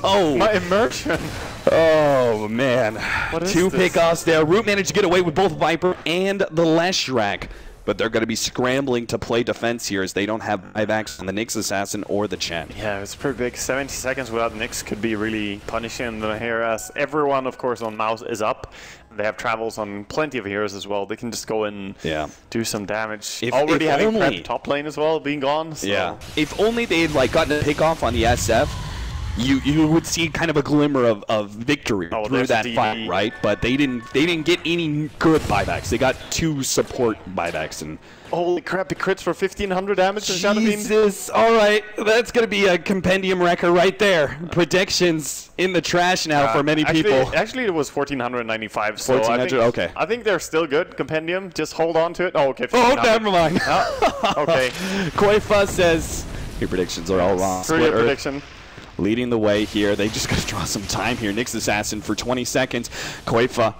Oh. My immersion. Oh, man. Two this? pickoffs there. Root managed to get away with both Viper and the Leshrac. But they're going to be scrambling to play defense here as they don't have buybacks on the Nyx Assassin or the Chen. Yeah, it's pretty big. 70 seconds without Nyx could be really punishing them here, as everyone, of course, on Mouse is up. They have travels on plenty of heroes as well. They can just go in and do some damage. Already having prep top lane as well, being gone. So. Yeah. If only they'd like gotten a pick off on the SF, you would see kind of a glimmer of victory through that fight, right? But they didn't get any good buybacks. They got 2 support buybacks, and holy crap! He crits for 1500 damage. Jesus! All right, that's gonna be a compendium wrecker right there. Predictions in the trash now for many people. Actually, it was 1495. So 1400. I think they're still good. Compendium. Just hold on to it. Oh, okay. Oh, never mind. Okay. Koifa says your predictions are all wrong. Screw your prediction. Leading the way here. They just got to draw some time here. Nyx Assassin for 20 seconds. Koifa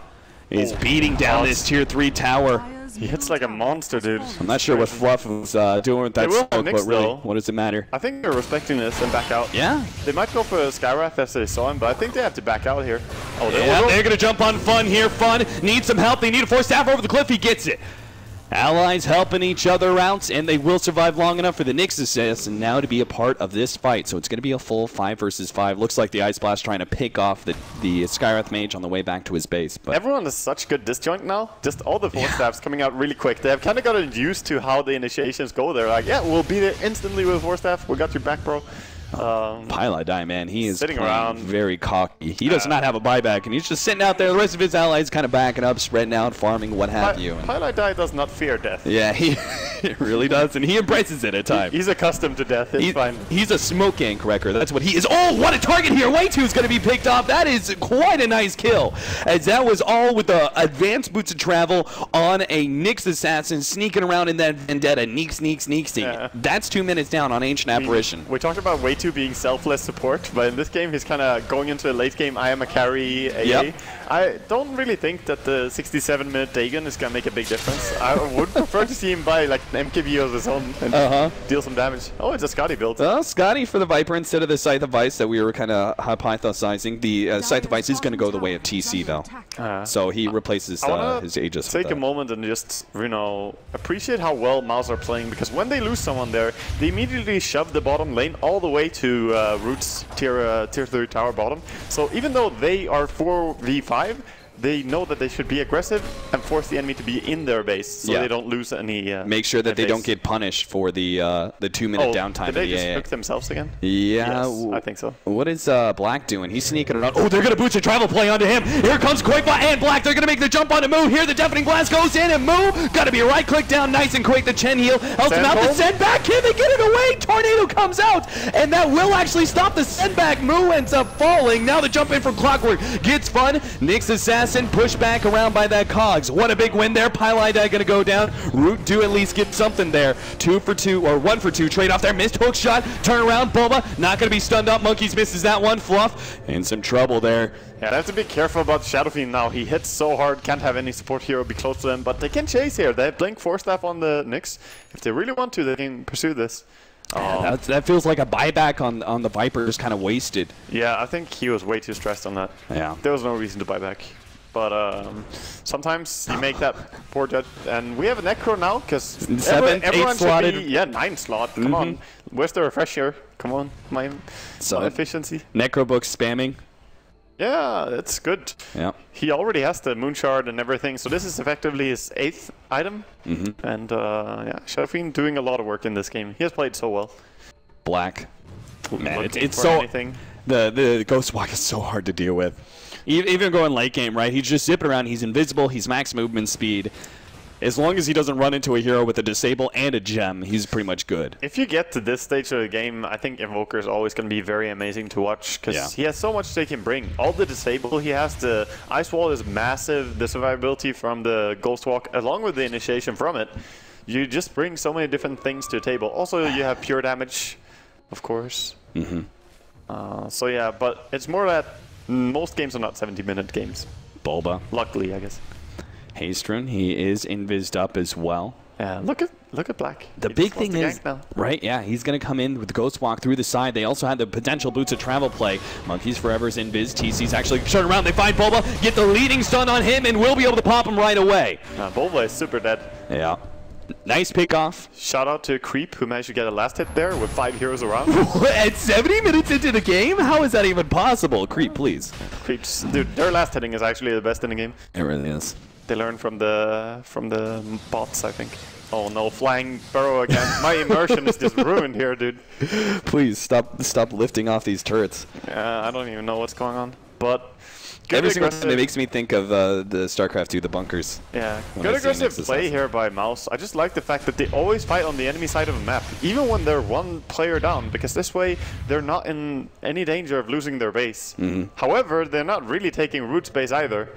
is beating down this tier 3 tower. He hits like a monster, dude. I'm not sure what Fluff was doing with that smoke, but really, what does it matter? I think they're respecting this and back out. Yeah. They might go for Skywrath as they saw him, but I think they have to back out here. Oh, they're going to jump on Fun here. Fun needs some help. They need a force staff over the cliff. He gets it. Allies helping each other out, and they will survive long enough for the Nyx Assassin now to be a part of this fight. So it's going to be a full 5 versus 5. Looks like the Ice Blast trying to pick off the Skywrath Mage on the way back to his base. But everyone is such good disjoint now. Just all the force staffs coming out really quick. They have kind of gotten used to how the initiations go. They're like, yeah, we'll be there instantly with force staff. We got your back, bro. Pylai die, man. He is sitting around very cocky. He does not have a buyback, and he's just sitting out there. The rest of his allies kind of backing up, spreading out, farming, what have you. Pylai die does not fear death. Yeah, he really does, and he embraces it at times. He's accustomed to death. It's fine. He's a smoke gank wrecker. That's what he is. Oh, what a target here. Way 2 is going to be picked off. That is quite a nice kill, as that was all with the advanced boots of travel on a Nyx Assassin sneaking around in that Vendetta. Sneak. Yeah. That's 2 minutes down on Ancient Apparition. We talked about Way 2 being selfless support, but in this game he's kind of going into a late game I am a carry AA. Yep. I don't really think that the 67-minute Dagon is going to make a big difference. I would prefer to see him buy like an MKB of his own and deal some damage. Oh, it's a Scotty build. Scotty for the Viper instead of the Scythe of Ice that we were kind of hypothesizing. The Scythe of Ice is going to go the way of TC though. So he replaces his Aegis. Take a moment and just, appreciate how well Mouse are playing, because when they lose someone there, they immediately shove the bottom lane all the way to Root's tier 3 tower bottom. So even though they are 4v5, they know that they should be aggressive and force the enemy to be in their base, so they don't lose any. Make sure that they don't get punished for the 2-minute downtime. Did they just hook themselves again? Yeah, yes, I think so. What is Black doing? He's sneaking around. Oh, they're gonna boost a travel play onto him. Here comes Koifa and Black. They're gonna make the jump onto Moo. Here the Deafening Blast goes in, and Moo gotta be right click down, nice and quick. The Chen heal helps him out. The send back. Can they get it away? Tornado comes out, and that will actually stop the send back. Moo ends up falling. Now the jump in from Clockwork gets Fun. Nyx Assassin push back around by that Cogs. What a big win there. Pylai die gonna go down. Root do at least get something there. 2 for 2 or 1 for 2 trade off there. Missed hook shot. Turn around. Bulba not gonna be stunned up. Monkeys misses that one. Fluff in some trouble there. Yeah, they have to be careful about Shadow Fiend now. He hits so hard, can't have any support hero be close to them, but they can chase here. They have Blink Force Staff on the Nyx. If they really want to, they can pursue this. Yeah, that feels like a buyback on the Viper, just kind of wasted. Yeah, I think he was way too stressed on that. Yeah. There was no reason to buy back. But sometimes you make that poor judge. And we have a Necro now, because everyone should be... Yeah, 9 slot. Come on. Where's the refresher? Come on. My efficiency. Necro book spamming. Yeah, that's good. Yeah. He already has the Moon Shard and everything, so this is effectively his 8th item. And yeah, Shadow Fiend doing a lot of work in this game. He has played so well. Black. Man, it's so... The Ghost Walk is so hard to deal with. Even going late game, right? He's just zipping around. He's invisible. He's max movement speed. As long as he doesn't run into a hero with a disable and a gem, he's pretty much good. If you get to this stage of the game, I think Invoker is always going to be very amazing to watch, because he has so much they can bring. All the disable he has, the Ice Wall is massive, the survivability from the Ghost Walk, along with the initiation from it. you just bring so many different things to the table. Also, you have pure damage, of course. So yeah, but it's more that most games are not 70-minute games. Bulba. Luckily, I guess. Hastrun, he is invised up as well. Yeah, look at Black. The big thing is, right, yeah, he's going to come in with the Ghost Walk through the side. They also had the potential Boots of Travel play. Monkeys Forever's invis. TC's actually turn around. They find Bulba, get the leading stun on him, and will be able to pop him right away. Bulba is super dead. Yeah. Nice pickoff. Shout out to Creep, who managed to get a last hit there with 5 heroes around. At 70 minutes into the game? How is that even possible? Creep, please. Creeps, dude, their last hitting is actually the best in the game. It really is. They learned from the bots, I think. Oh no, flying burrow again. My immersion is just ruined here, dude. Please stop lifting off these turrets. I don't even know what's going on, but every single time it makes me think of the StarCraft 2, the bunkers. Yeah, good aggressive play here by Mouse. I just like the fact that they always fight on the enemy side of the map, even when they're one player down, because this way they're not in any danger of losing their base. However, they're not really taking root space either.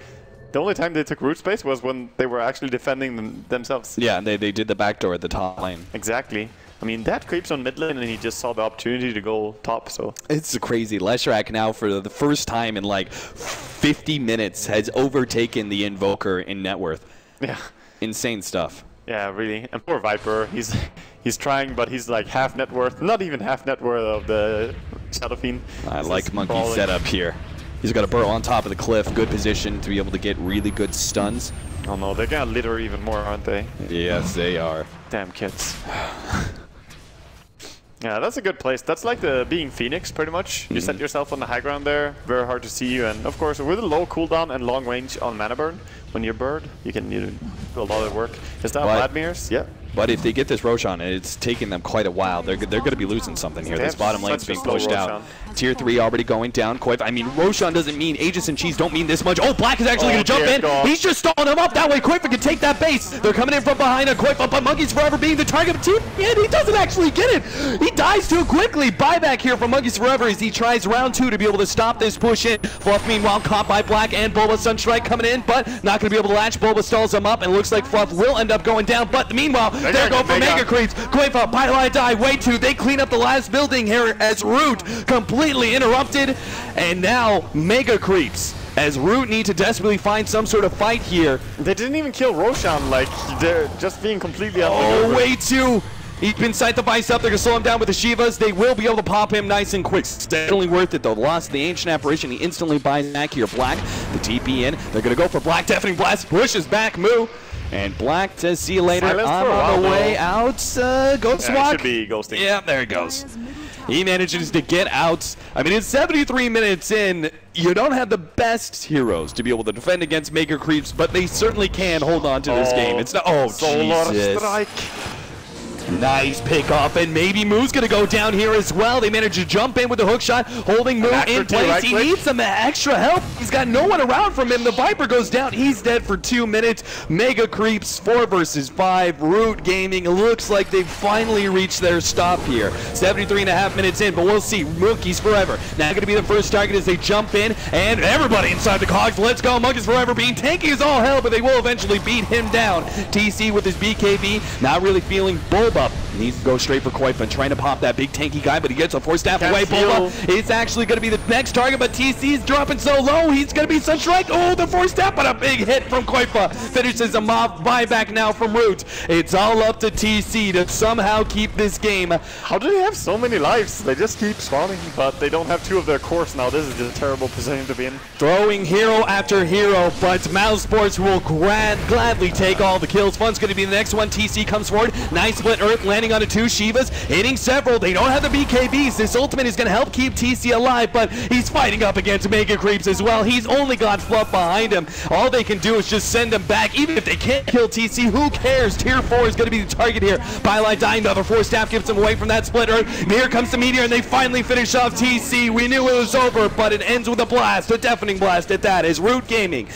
The only time they took root space was when they were actually defending themselves. Yeah, they did the backdoor at the top lane. Exactly. I mean, that creeps on mid lane, and he just saw the opportunity to go top, so... It's crazy. Leshrac now, for the first time in like 50 minutes, has overtaken the Invoker in net worth. Yeah. Insane stuff. Yeah, really. And poor Viper, he's trying, but he's like half net worth, not even half net worth of the Shadow Fiend. I like Monkey's setup here. He's got a burrow on top of the cliff, good position to be able to get really good stuns. Oh no, they're gonna litter even more, aren't they? Yes, they are. Damn kids. Yeah, that's a good place. That's like the being Phoenix, pretty much. You set yourself on the high ground there, very hard to see you, and of course, with a low cooldown and long range on mana burn, when you're bird, you can do a lot of work. Is that Vladmir's? Yeah. But if they get this Roshan, it's taking them quite a while. They're going to be losing something here. This bottom lane's being pushed out. Tier 3 already going down. Koif, I mean, Roshan doesn't mean Aegis and Cheese don't mean this much. Oh, Black is actually going to jump in. He's just stalling him up. That way, Koif can take that base. They're coming in from behind on Koif, but Monkeys Forever being the target of Team, and he doesn't actually get it. He dies too quickly. Buyback here from Monkeys Forever as he tries round 2 to be able to stop this push in. Fluff, meanwhile, caught by Black and Bulba. Sunstrike coming in, but not going to be able to latch. Bulba stalls him up, and looks like Fluff will end up going down. But meanwhile, there go for Mega Creeps. Koifa, Pylon die, way 2. They clean up the last building here as Root completely interrupted. And now Mega Creeps as Root need to desperately find some sort of fight here. They didn't even kill Roshan, like they're just being completely Oh, way 2. He's been sight the vice up. They're going to slow him down with the Shivas. They will be able to pop him nice and quick. It's definitely worth it, though. The loss of the Ancient Apparition. He instantly buys back here. Black, the TP in. They're going to go for Black. Deafening Blast pushes back Moo. And Black says, see you later. I'm on the way out. Ghost Walk. Should be ghosting. Yeah, there it goes. He manages to get out. I mean, it's 73 minutes in. You don't have the best heroes to be able to defend against Mega Creeps, but they certainly can hold on to this game. It's not. Oh, Jesus. Strike. Nice pick off, and maybe Moo's going to go down here as well. They managed to jump in with the hook shot, holding Moo in place. He needs some extra help. He's got no one around from him. The Viper goes down. He's dead for 2 minutes. Mega Creeps 4 versus 5. Root Gaming looks like they've finally reached their stop here. 73.5 minutes in, but we'll see. Monkeys Forever now going to be the first target as they jump in, and everybody inside the cogs. Let's go. Monkeys Forever being tanky as all hell, but they will eventually beat him down. TC with his BKB, not really feeling Bulba. Needs to go straight for Koifa, trying to pop that big tanky guy, but he gets a 4-staff away. Bulba is actually going to be the next target, but TC's dropping so low, he's going to be Sunstrike. Oh, the 4-staff, but a big hit from Koifa. Finishes him off. Buyback now from Root. It's all up to TC to somehow keep this game. How do they have so many lives? They just keep spawning, but they don't have 2 of their cores now. This is just a terrible position to be in. Throwing hero after hero, but Mousesports will gladly take all the kills. Fun's going to be the next one. TC comes forward. Nice split Earth, landing onto 2 Shivas, hitting several. They don't have the BKBs. This ultimate is going to help keep TC alive, but he's fighting up against Mega Creeps as well. He's only got Fluff behind him. All they can do is just send him back. Even if they can't kill TC, who cares? Tier 4 is going to be the target here. Bylite dying, another 4-staff gives him away from that split Earth. Here comes the Meteor, and they finally finish off TC. We knew it was over, but it ends with a blast, a deafening blast at that, as Root Gaming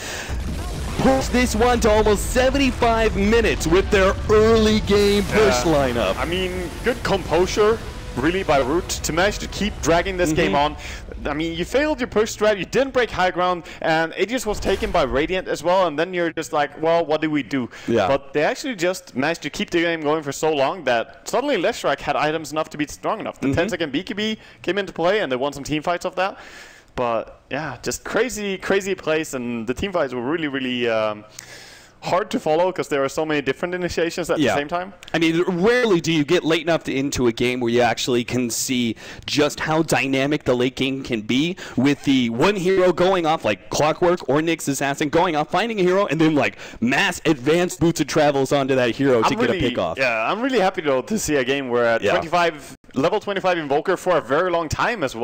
push this one to almost 75 minutes with their early game push lineup. I mean, good composure really by Root to manage to keep dragging this game on. I mean, you failed your push strat, you didn't break high ground, and Aegis was taken by Radiant as well, and then you're just like, well, what do we do? Yeah. But they actually just managed to keep the game going for so long that suddenly Leshrac had items enough to be strong enough. The 10-second BKB came into play, and they won some team fights off that. But yeah, just crazy plays, and the team fights were really, really hard to follow because there are so many different initiations at the same time. I mean, rarely do you get late enough into a game where you actually can see just how dynamic the late game can be with the one hero going off like Clockwork or Nyx Assassin going off, finding a hero, and then like mass advanced boots of travels onto that hero to get a pick off. Yeah, I'm really happy though to see a game where at level 25 Invoker for a very long time as well.